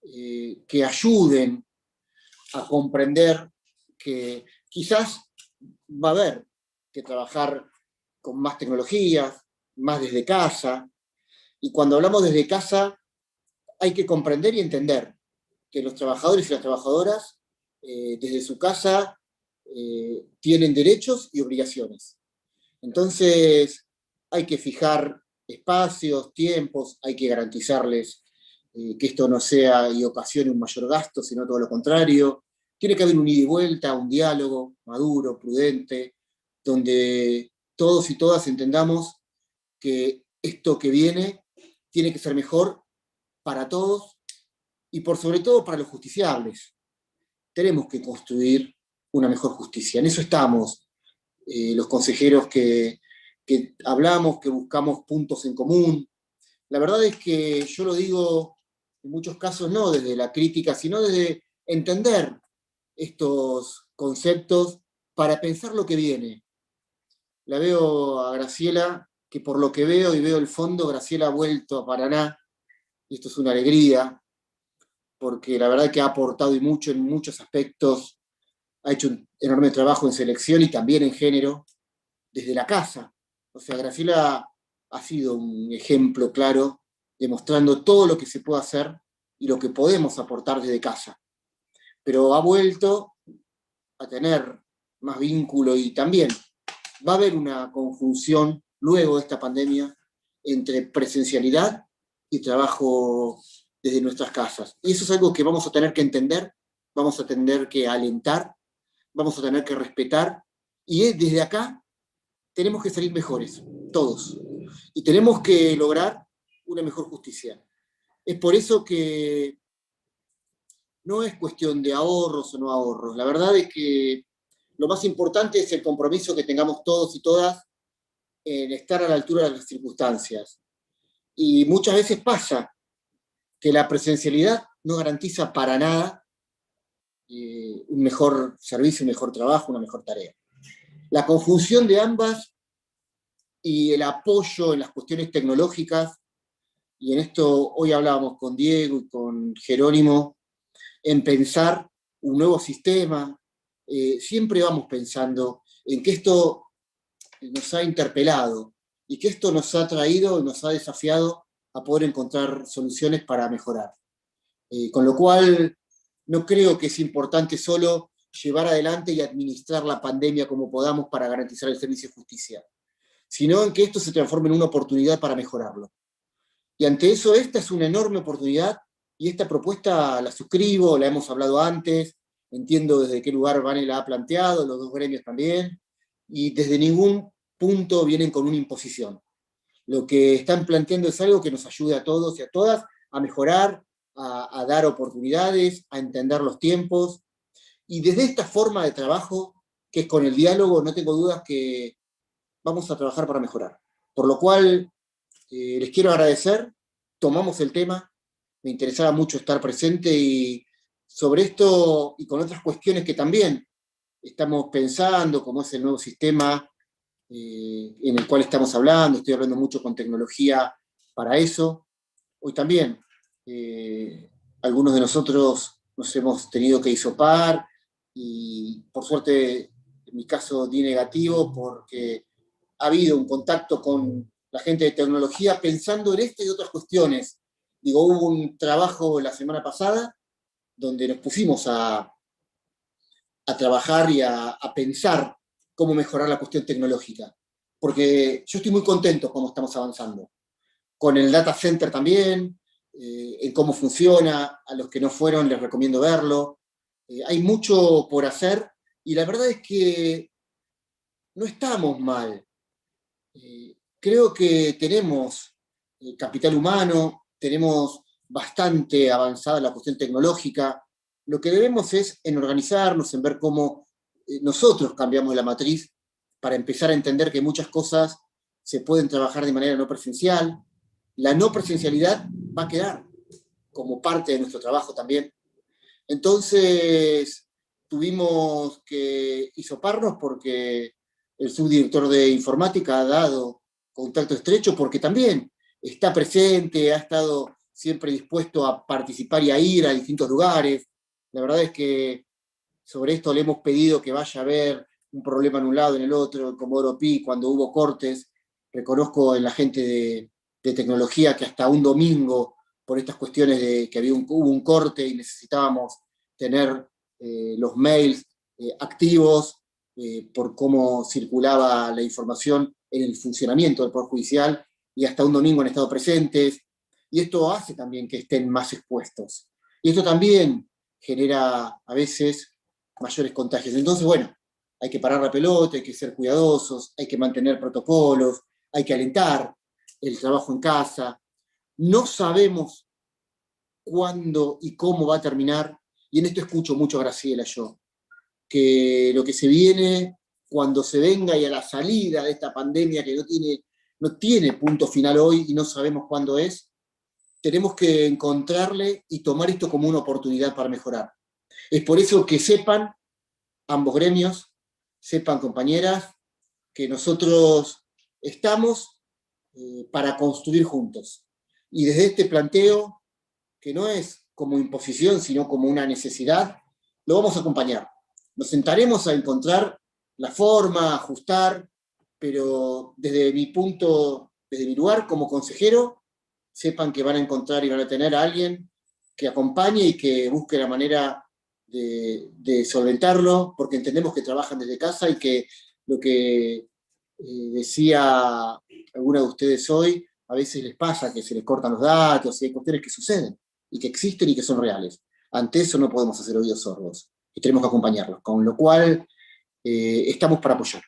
que ayuden a comprender que quizás va a haber que trabajar con más tecnologías, más desde casa, y cuando hablamos desde casa hay que comprender y entender que los trabajadores y las trabajadoras desde su casa tienen derechos y obligaciones. Entonces hay que fijar espacios, tiempos, hay que garantizarles que esto no sea y ocasione un mayor gasto, sino todo lo contrario. Tiene que haber un ida y vuelta, un diálogo maduro, prudente, donde todos y todas entendamos que esto que viene tiene que ser mejor para todos y por sobre todo para los justiciables. Tenemos que construir una mejor justicia. En eso estamos los consejeros que hablamos, que buscamos puntos en común. La verdad es que yo lo digo en muchos casos no desde la crítica, sino desde entender estos conceptos para pensar lo que viene. La veo a Graciela, que por lo que veo y veo el fondo, Graciela ha vuelto a Paraná, y esto es una alegría, porque la verdad es que ha aportado y mucho en muchos aspectos, ha hecho un enorme trabajo en selección y también en género, desde la casa. O sea, Graciela ha sido un ejemplo claro, demostrando todo lo que se puede hacer y lo que podemos aportar desde casa. Pero ha vuelto a tener más vínculo y también va a haber una conjunción luego de esta pandemia entre presencialidad y trabajo desde nuestras casas. Y eso es algo que vamos a tener que entender, vamos a tener que alentar, vamos a tener que respetar, y desde acá tenemos que salir mejores, todos. Y tenemos que lograr una mejor justicia. Es por eso que no es cuestión de ahorros o no ahorros. La verdad es que lo más importante es el compromiso que tengamos todos y todas en estar a la altura de las circunstancias. Y muchas veces pasa que la presencialidad no garantiza para nada un mejor servicio, un mejor trabajo, una mejor tarea. La conjunción de ambas y el apoyo en las cuestiones tecnológicas, y en esto hoy hablábamos con Diego y con Jerónimo, en pensar un nuevo sistema, siempre vamos pensando en que esto nos ha interpelado y que esto nos ha traído y nos ha desafiado a poder encontrar soluciones para mejorar. Con lo cual, no creo que es importante solo llevar adelante y administrar la pandemia como podamos para garantizar el servicio de justicia, sino en que esto se transforme en una oportunidad para mejorarlo. Y ante eso, esta es una enorme oportunidad, y esta propuesta la suscribo, la hemos hablado antes, entiendo desde qué lugar Vane la ha planteado, los dos gremios también, y desde ningún punto vienen con una imposición. Lo que están planteando es algo que nos ayude a todos y a todas a mejorar, a dar oportunidades, a entender los tiempos, y desde esta forma de trabajo, que es con el diálogo, no tengo dudas que vamos a trabajar para mejorar. Por lo cual, les quiero agradecer, tomamos el tema, me interesaba mucho estar presente, y sobre esto y con otras cuestiones que también estamos pensando, como es el nuevo sistema en el cual estamos hablando, estoy hablando mucho con tecnología para eso. Hoy también, algunos de nosotros nos hemos tenido que hisopar, y por suerte, en mi caso, di negativo, porque ha habido un contacto con la gente de tecnología pensando en esta y otras cuestiones. Digo, hubo un trabajo la semana pasada donde nos pusimos a trabajar y a pensar cómo mejorar la cuestión tecnológica. Porque yo estoy muy contento con cómo estamos avanzando. Con el data center también, en cómo funciona, a los que no fueron les recomiendo verlo. Hay mucho por hacer, y la verdad es que no estamos mal. Creo que tenemos capital humano, tenemos bastante avanzada la cuestión tecnológica. Lo que debemos es en organizarnos, en ver cómo nosotros cambiamos la matriz para empezar a entender que muchas cosas se pueden trabajar de manera no presencial. La no presencialidad va a quedar como parte de nuestro trabajo también. Entonces, tuvimos que hisoparnos porque el subdirector de informática ha dado contacto estrecho, porque también está presente, ha estado siempre dispuesto a participar y a ir a distintos lugares. La verdad es que sobre esto le hemos pedido que vaya a ver un problema en un lado, en el otro, en Comodoro Pi, cuando hubo cortes. Reconozco en la gente de tecnología que hasta un domingo, por estas cuestiones de que hubo un corte y necesitábamos tener los mails activos por cómo circulaba la información en el funcionamiento del Poder Judicial, y hasta un domingo han estado presentes, y esto hace también que estén más expuestos. Y esto también genera a veces mayores contagios. Entonces, bueno, hay que parar la pelota, hay que ser cuidadosos, hay que mantener protocolos, hay que alentar el trabajo en casa. No sabemos cuándo y cómo va a terminar, y en esto escucho mucho a Graciela yo, que lo que se viene cuando se venga y a la salida de esta pandemia que no tiene punto final hoy y no sabemos cuándo es, tenemos que encontrarle y tomar esto como una oportunidad para mejorar. Es por eso que sepan, ambos gremios, sepan, compañeras, que nosotros estamos para construir juntos. Y desde este planteo, que no es como imposición, sino como una necesidad, lo vamos a acompañar. Nos sentaremos a encontrar la forma, a ajustar, pero desde mi punto, desde mi lugar como consejero, sepan que van a encontrar y van a tener a alguien que acompañe y que busque la manera de solventarlo, porque entendemos que trabajan desde casa, y que lo que decía alguna de ustedes hoy, a veces les pasa que se les cortan los datos, y hay cuestiones que suceden, y que existen y que son reales. Ante eso no podemos hacer oídos sordos, y tenemos que acompañarlos, con lo cual estamos para apoyar.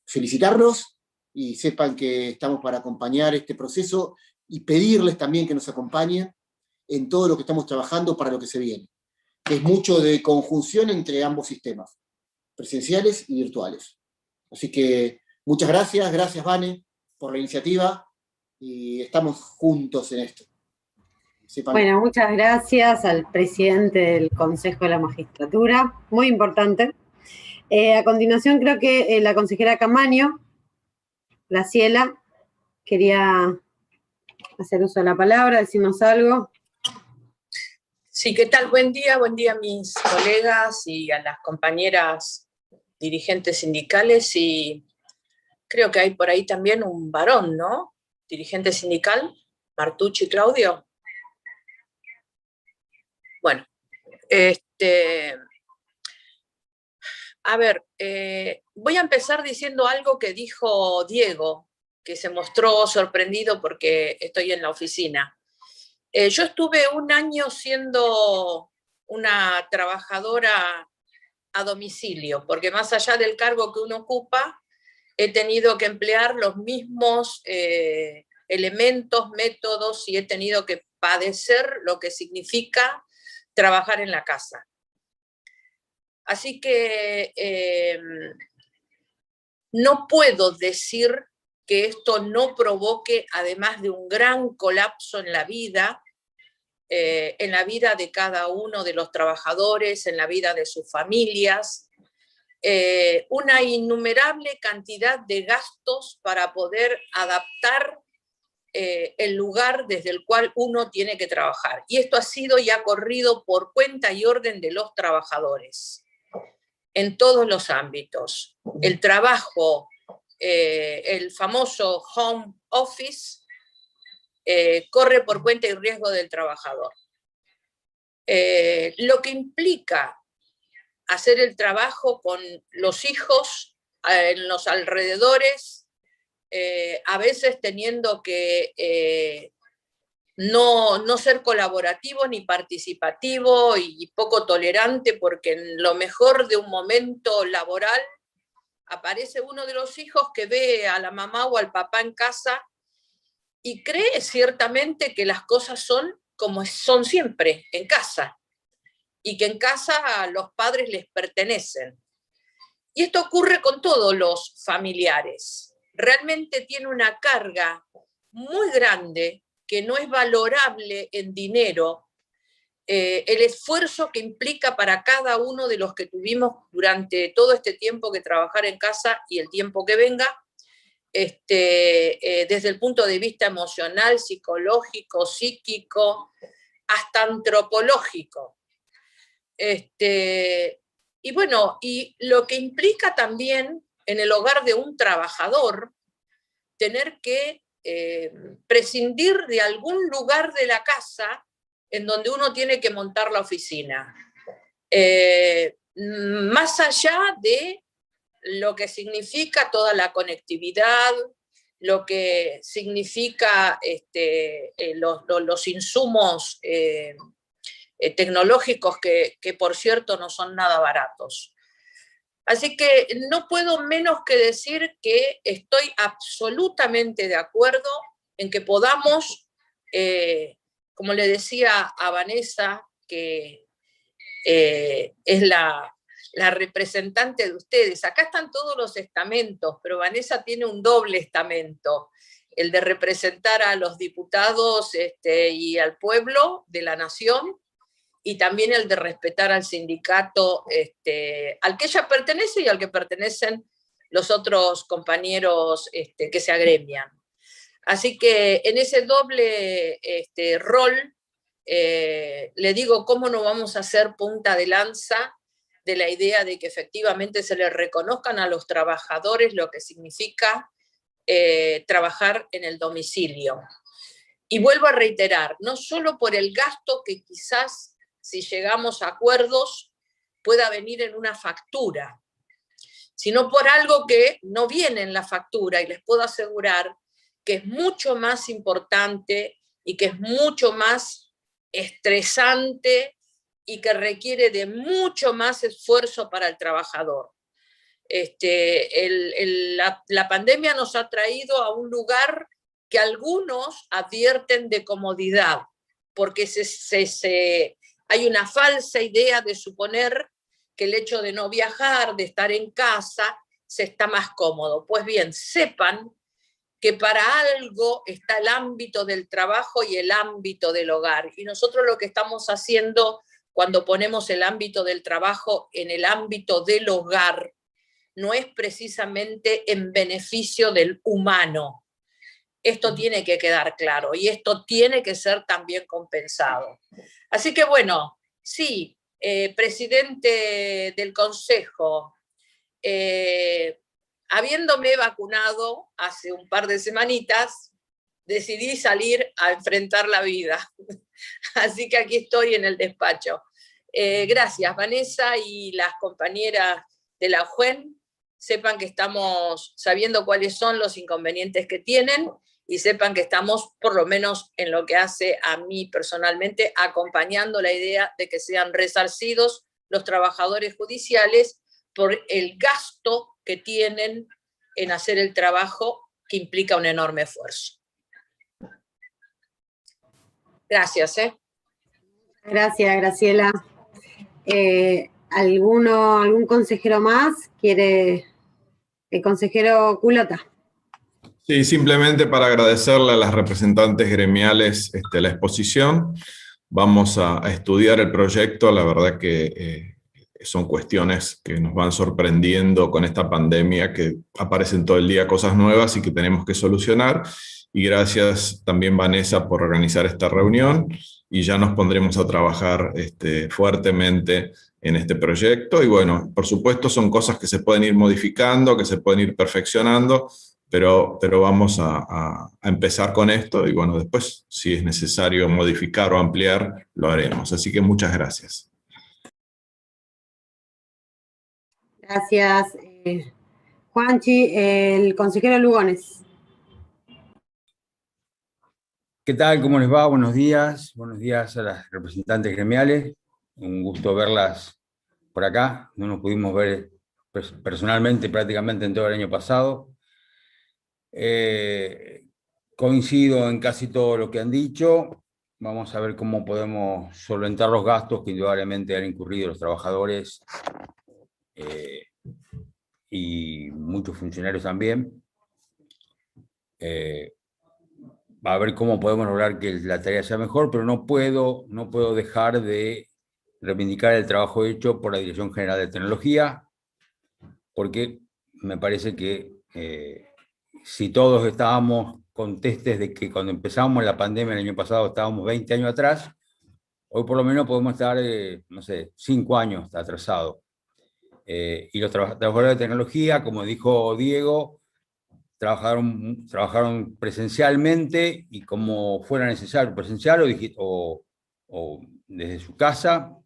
Felicitarlos, y sepan que estamos para acompañar este proceso, y pedirles también que nos acompañen en todo lo que estamos trabajando para lo que se viene, que es mucho de conjunción entre ambos sistemas, presenciales y virtuales. Así que muchas gracias, gracias Vane por la iniciativa, y estamos juntos en esto. Bueno, muchas gracias al presidente del Consejo de la Magistratura, muy importante. A continuación creo que la consejera Camaño, Graciela, quería hacer uso de la palabra, decirnos algo. Sí, ¿qué tal? Buen día a mis colegas y a las compañeras dirigentes sindicales, y creo que hay por ahí también un varón, ¿no? Dirigente sindical, Martucci Claudio. Bueno, a ver, voy a empezar diciendo algo que dijo Diego, que se mostró sorprendido porque estoy en la oficina. Yo estuve un año siendo una trabajadora a domicilio, porque más allá del cargo que uno ocupa, he tenido que emplear los mismos elementos, métodos, y he tenido que padecer lo que significa trabajar en la casa. Así que no puedo decir que esto no provoque, además de un gran colapso en la vida de cada uno de los trabajadores, en la vida de sus familias, una innumerable cantidad de gastos para poder adaptar el lugar desde el cual uno tiene que trabajar. Y esto ha sido y ha corrido por cuenta y orden de los trabajadores, en todos los ámbitos. El trabajo, el famoso home office, corre por cuenta y riesgo del trabajador. Lo que implica hacer el trabajo con los hijos en los alrededores, a veces teniendo que no ser colaborativo ni participativo y poco tolerante, porque en lo mejor de un momento laboral aparece uno de los hijos que ve a la mamá o al papá en casa y cree ciertamente que las cosas son como son siempre, en casa, y que en casa los padres les pertenecen. Y esto ocurre con todos los familiares. Realmente tiene una carga muy grande que no es valorable en dinero, el esfuerzo que implica para cada uno de los que tuvimos durante todo este tiempo que trabajar en casa y el tiempo que venga, desde el punto de vista emocional, psicológico, psíquico, hasta antropológico. Y bueno, y lo que implica también en el hogar de un trabajador tener que prescindir de algún lugar de la casa en donde uno tiene que montar la oficina. Más allá de lo que significa toda la conectividad, lo que significa los insumos tecnológicos que por cierto no son nada baratos. Así que no puedo menos que decir que estoy absolutamente de acuerdo en que podamos, como le decía a Vanessa, que es la representante de ustedes. Acá están todos los estamentos, pero Vanessa tiene un doble estamento, el de representar a los diputados y al pueblo de la nación, y también el de respetar al sindicato al que ella pertenece y al que pertenecen los otros compañeros que se agremian. Así que en ese doble rol, le digo, ¿cómo no vamos a hacer punta de lanza de la idea de que efectivamente se les reconozcan a los trabajadores lo que significa trabajar en el domicilio? Y vuelvo a reiterar, no solo por el gasto que quizás, si llegamos a acuerdos, pueda venir en una factura, sino por algo que no viene en la factura, y les puedo asegurar que es mucho más importante y que es mucho más estresante y que requiere de mucho más esfuerzo para el trabajador. La pandemia nos ha traído a un lugar que algunos advierten de comodidad, porque hay una falsa idea de suponer que el hecho de no viajar, de estar en casa, se está más cómodo. Pues bien, sepan que para algo está el ámbito del trabajo y el ámbito del hogar. Y nosotros lo que estamos haciendo cuando ponemos el ámbito del trabajo en el ámbito del hogar no es precisamente en beneficio del humano, esto tiene que quedar claro y esto tiene que ser también compensado. Así que bueno, sí, presidente del Consejo, habiéndome vacunado hace un par de semanitas, decidí salir a enfrentar la vida. Así que aquí estoy en el despacho. Gracias, Vanessa y las compañeras de la UJEN. Sepan que estamos sabiendo cuáles son los inconvenientes que tienen y sepan que estamos, por lo menos en lo que hace a mí personalmente, acompañando la idea de que sean resarcidos los trabajadores judiciales por el gasto que tienen en hacer el trabajo que implica un enorme esfuerzo. Gracias. Gracias, Graciela. ¿Algún consejero más quiere? El consejero Culota. Sí, simplemente para agradecerle a las representantes gremiales la exposición. Vamos a estudiar el proyecto, la verdad que son cuestiones que nos van sorprendiendo con esta pandemia, que aparecen todo el día cosas nuevas y que tenemos que solucionar. Y gracias también, Vanessa, por organizar esta reunión, y ya nos pondremos a trabajar fuertemente en este proyecto. Y bueno, por supuesto son cosas que se pueden ir modificando, que se pueden ir perfeccionando, pero vamos a empezar con esto y bueno, después si es necesario modificar o ampliar, lo haremos. Así que muchas gracias. Gracias, Juanchi. El consejero Lugones. ¿Qué tal? ¿Cómo les va? Buenos días. Buenos días a las representantes gremiales. Un gusto verlas por acá. No nos pudimos ver personalmente prácticamente en todo el año pasado. Coincido en casi todo lo que han dicho. Vamos a ver cómo podemos solventar los gastos que indudablemente han incurrido los trabajadores y muchos funcionarios también. A ver cómo podemos lograr que la tarea sea mejor, pero no puedo dejar de reivindicar el trabajo hecho por la Dirección General de Tecnología, porque me parece que si todos estábamos contestes de que cuando empezamos la pandemia el año pasado estábamos 20 años atrás, hoy por lo menos podemos estar, no sé, 5 años atrasados. Y los trabajadores de tecnología, como dijo Diego, trabajaron presencialmente y como fuera necesario, presencial o desde su casa,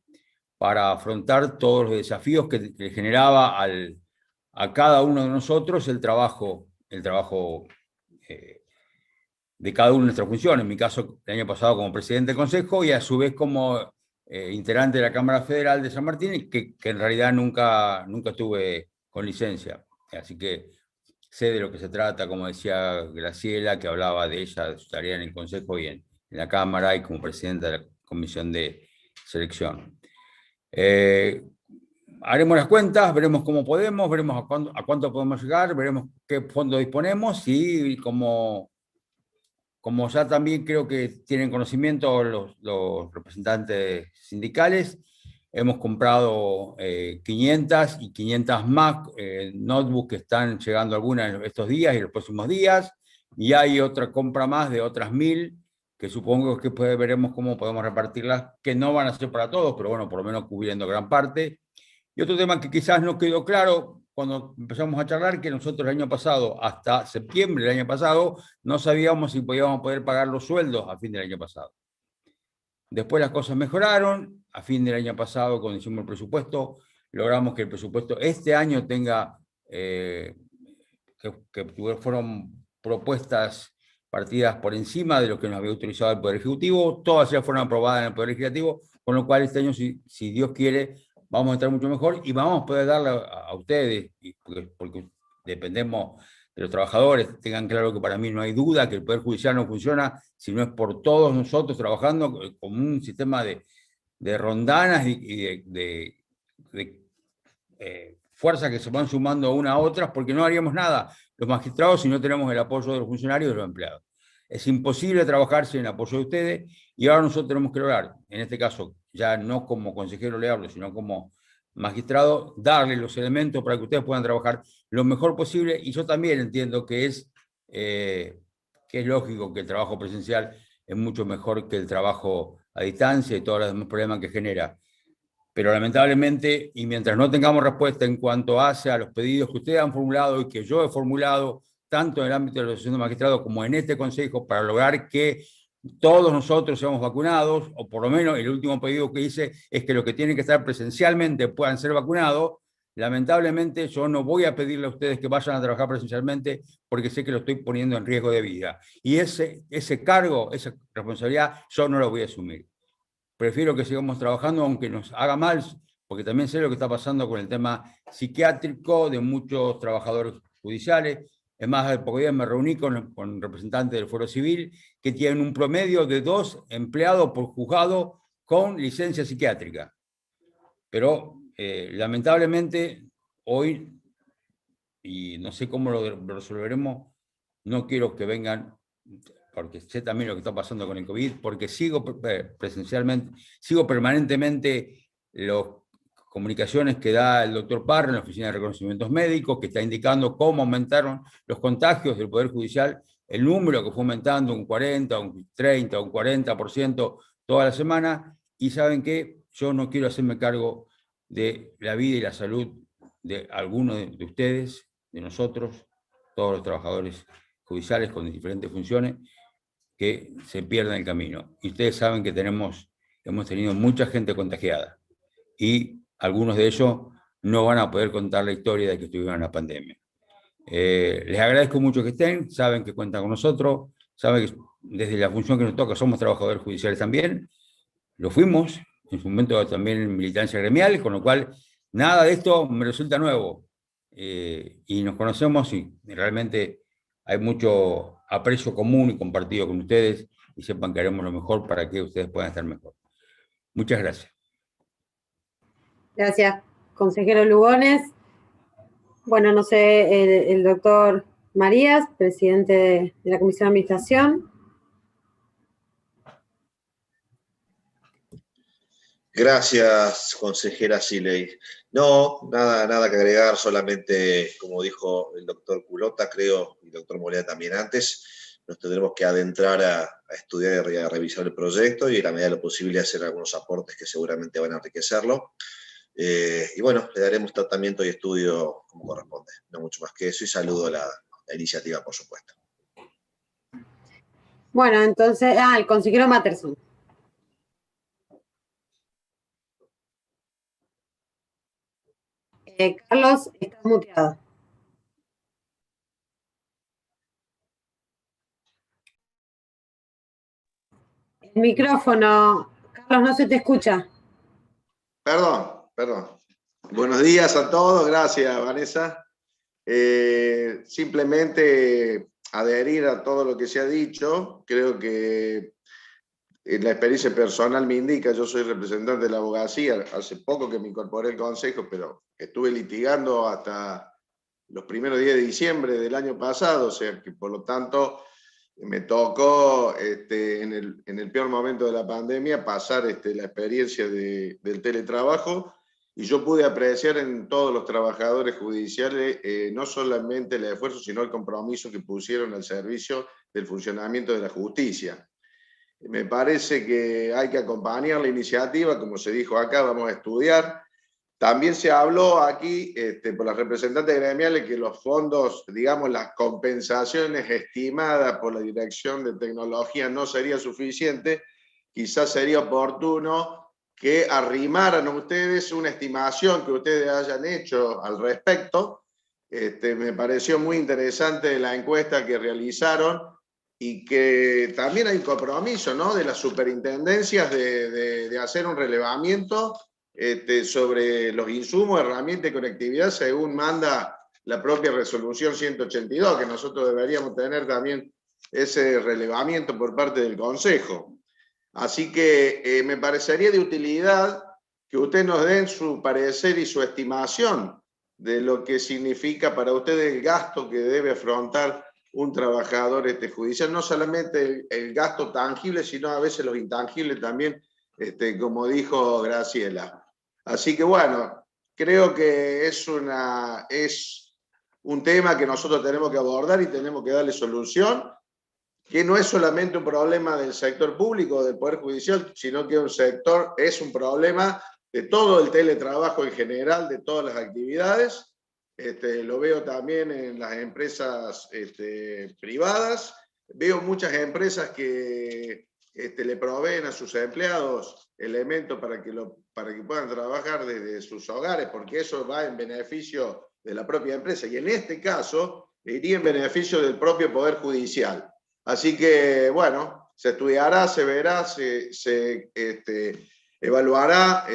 para afrontar todos los desafíos que le generaba a cada uno de nosotros el trabajo de cada una de nuestras funciones. En mi caso, el año pasado como presidente del Consejo y a su vez como integrante de la Cámara Federal de San Martín, que en realidad nunca estuve con licencia. Así que sé de lo que se trata, como decía Graciela, que hablaba de ella, de su tarea en el Consejo y en la Cámara, y como presidenta de la Comisión de Selección. Haremos las cuentas, veremos cómo podemos, veremos a cuánto podemos llegar, veremos qué fondos disponemos y como ya también creo que tienen conocimiento los representantes sindicales, hemos comprado 500 y 500 más notebooks que están llegando algunas estos días y los próximos días, y hay otra compra más de otras 1000, que supongo que veremos cómo podemos repartirlas, que no van a ser para todos, pero bueno, por lo menos cubriendo gran parte. Y otro tema que quizás no quedó claro cuando empezamos a charlar, que nosotros el año pasado, hasta septiembre del año pasado, no sabíamos si podíamos poder pagar los sueldos a fin del año pasado. Después las cosas mejoraron, a fin del año pasado, cuando hicimos el presupuesto, logramos que el presupuesto este año tenga, que fueron propuestas partidas por encima de lo que nos había autorizado el Poder Ejecutivo, todas ya fueron aprobadas en el Poder Legislativo, con lo cual este año, si Dios quiere, vamos a estar mucho mejor y vamos a poder darle a ustedes, porque dependemos de los trabajadores. Tengan claro que para mí no hay duda que el Poder Judicial no funciona si no es por todos nosotros trabajando como un sistema de rondanas y de fuerzas que se van sumando una a otras, porque no haríamos nada los magistrados si no tenemos el apoyo de los funcionarios y de los empleados. Es imposible trabajar sin el apoyo de ustedes, y ahora nosotros tenemos que lograr, en este caso, ya no como consejero le hablo, sino como magistrado, darle los elementos para que ustedes puedan trabajar lo mejor posible. Y yo también entiendo que es que es lógico que el trabajo presencial es mucho mejor que el trabajo a distancia y todos los demás problemas que genera. Pero lamentablemente, y mientras no tengamos respuesta en cuanto hace a los pedidos que ustedes han formulado y que yo he formulado, tanto en el ámbito de la Asociación de Magistrados como en este Consejo, para lograr que todos nosotros seamos vacunados, o por lo menos el último pedido que hice es que los que tienen que estar presencialmente puedan ser vacunados. Lamentablemente yo no voy a pedirle a ustedes que vayan a trabajar presencialmente porque sé que lo estoy poniendo en riesgo de vida. Y ese cargo, esa responsabilidad, yo no lo voy a asumir. Prefiero que sigamos trabajando aunque nos haga mal, porque también sé lo que está pasando con el tema psiquiátrico de muchos trabajadores judiciales. Es más, el poco día me reuní con representantes del Fuero Civil que tienen un promedio de 2 empleados por juzgado con licencia psiquiátrica. Pero lamentablemente hoy, y no sé cómo lo resolveremos, no quiero que vengan, porque sé también lo que está pasando con el COVID, porque sigo permanentemente las comunicaciones que da el doctor Parra en la Oficina de Reconocimientos Médicos, que está indicando cómo aumentaron los contagios del Poder Judicial, el número que fue aumentando un 40, un 30, un 40% toda la semana, y saben que yo no quiero hacerme cargo de la vida y la salud de algunos de ustedes, de nosotros, todos los trabajadores judiciales con diferentes funciones, que se pierdan el camino. Y ustedes saben que hemos tenido mucha gente contagiada y algunos de ellos no van a poder contar la historia de que estuvieron en la pandemia. Les agradezco mucho que estén, saben que cuentan con nosotros, saben que desde la función que nos toca somos trabajadores judiciales también, lo fuimos, en su momento también en militancia gremial, con lo cual nada de esto me resulta nuevo. Y nos conocemos y realmente hay mucho aprecio común y compartido con ustedes y sepan que haremos lo mejor para que ustedes puedan estar mejor. Muchas gracias. Gracias, consejero Lugones. Bueno, no sé, el doctor Marías, presidente de la Comisión de Administración. Gracias, consejera Siley. No, nada que agregar, solamente, como dijo el doctor Culota, creo, y el doctor Molina también antes, nos tendremos que adentrar a estudiar y a revisar el proyecto y en la medida de lo posible hacer algunos aportes que seguramente van a enriquecerlo. Y bueno, le daremos tratamiento y estudio como corresponde. No mucho más que eso y saludo la iniciativa, por supuesto. Bueno, entonces, el consejero Matterson. Carlos, estás muteado. El micrófono, Carlos, no se te escucha. Perdón. Buenos días a todos, gracias Vanessa. Simplemente adherir a todo lo que se ha dicho, creo que la experiencia personal me indica, yo soy representante de la abogacía, hace poco que me incorporé al consejo, pero estuve litigando hasta los primeros días de diciembre del año pasado, o sea que por lo tanto me tocó en el peor momento de la pandemia pasar la experiencia del teletrabajo y yo pude apreciar en todos los trabajadores judiciales no solamente el esfuerzo, sino el compromiso que pusieron al servicio del funcionamiento de la justicia. Me parece que hay que acompañar la iniciativa, como se dijo acá, vamos a estudiar. También se habló aquí por las representantes gremiales que los fondos, digamos, las compensaciones estimadas por la Dirección de Tecnología no sería suficiente. Quizás sería oportuno que arrimaran a ustedes una estimación que ustedes hayan hecho al respecto. Me pareció muy interesante la encuesta que realizaron y que también hay un compromiso, ¿no?, de las superintendencias de hacer un relevamiento sobre los insumos, herramientas y conectividad según manda la propia resolución 182, que nosotros deberíamos tener también ese relevamiento por parte del Consejo. Así que me parecería de utilidad que ustedes nos den su parecer y su estimación de lo que significa para ustedes el gasto que debe afrontar un trabajador judicial, no solamente el gasto tangible, sino a veces los intangibles también, como dijo Graciela. Así que bueno, creo que es un tema que nosotros tenemos que abordar y tenemos que darle solución. que no es solamente un problema del sector público, del Poder Judicial, sino que es un problema de todo el teletrabajo en general, de todas las actividades. Lo veo también en las empresas privadas. Veo muchas empresas que le proveen a sus empleados elementos para que puedan trabajar desde sus hogares, porque eso va en beneficio de la propia empresa. Y en este caso, iría en beneficio del propio Poder Judicial. Así que, bueno, se estudiará, se verá, se evaluará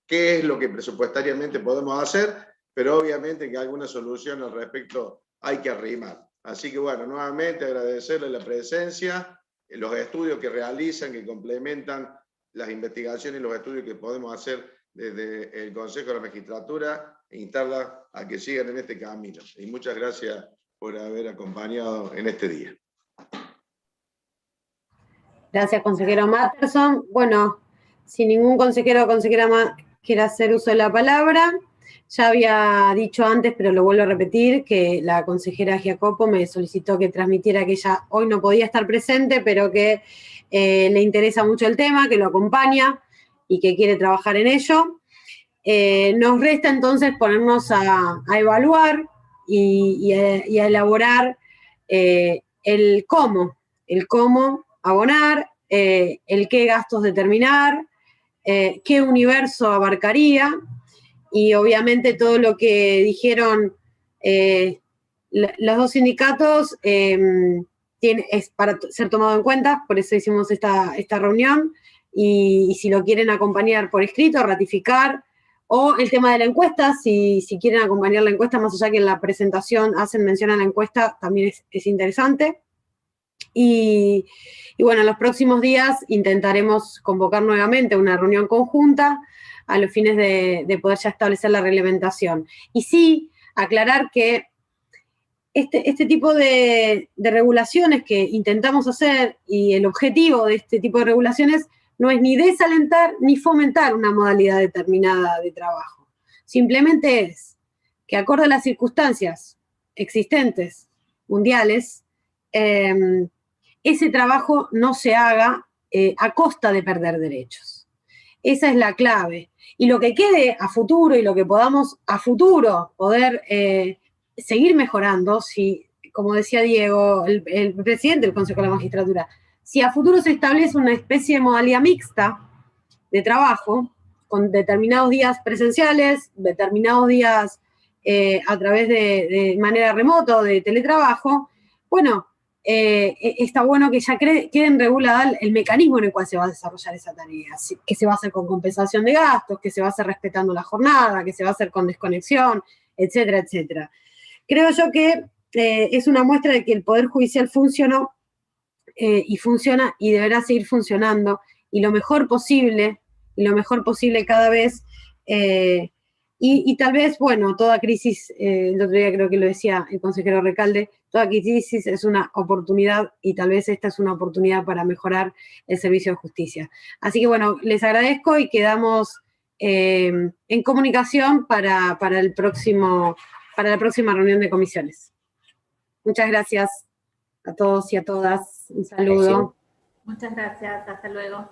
qué es lo que presupuestariamente podemos hacer, pero obviamente que alguna solución al respecto hay que arrimar. Así que, bueno, nuevamente agradecerle la presencia, los estudios que realizan, que complementan las investigaciones y los estudios que podemos hacer desde el Consejo de la Magistratura e instarla a que sigan en este camino. Y muchas gracias por haber acompañado en este día. Gracias, consejero Matterson. Bueno, si ningún consejero o consejera más quiere hacer uso de la palabra, ya había dicho antes, pero lo vuelvo a repetir, que la consejera Giacopo me solicitó que transmitiera que ella hoy no podía estar presente, pero que le interesa mucho el tema, que lo acompaña y que quiere trabajar en ello. Nos resta entonces ponernos a evaluar y a elaborar el cómo abonar, el qué gastos determinar, qué universo abarcaría, y obviamente todo lo que dijeron los dos sindicatos es para ser tomado en cuenta, por eso hicimos esta reunión, y si lo quieren acompañar por escrito, ratificar, o el tema de la encuesta, si quieren acompañar la encuesta, más allá que en la presentación hacen mención a la encuesta, también es interesante. Y bueno, en los próximos días intentaremos convocar nuevamente una reunión conjunta a los fines de poder ya establecer la reglamentación. Y sí, aclarar que este tipo de regulaciones que intentamos hacer, y el objetivo de este tipo de regulaciones no es ni desalentar ni fomentar una modalidad determinada de trabajo. Simplemente es que, acorde a las circunstancias existentes, mundiales, ese trabajo no se haga a costa de perder derechos. Esa es la clave. Y lo que quede a futuro y lo que podamos a futuro poder seguir mejorando, si, como decía Diego, el presidente del Consejo de la Magistratura, si a futuro se establece una especie de modalidad mixta de trabajo, con determinados días presenciales, determinados días a través de manera remota o de teletrabajo, bueno, está bueno que ya quede regulada el mecanismo en el cual se va a desarrollar esa tarea, que se va a hacer con compensación de gastos, que se va a hacer respetando la jornada, que se va a hacer con desconexión, etcétera, etcétera. Creo yo que es una muestra de que el Poder Judicial funcionó y funciona y deberá seguir funcionando, y lo mejor posible cada vez, y tal vez, bueno, toda crisis, el otro día creo que lo decía el consejero Recalde, toda crisis es una oportunidad, y tal vez esta es una oportunidad para mejorar el servicio de justicia. Así que bueno, les agradezco y quedamos en comunicación para la próxima reunión de comisiones. Muchas gracias a todos y a todas. Un saludo. Muchas gracias. Hasta luego.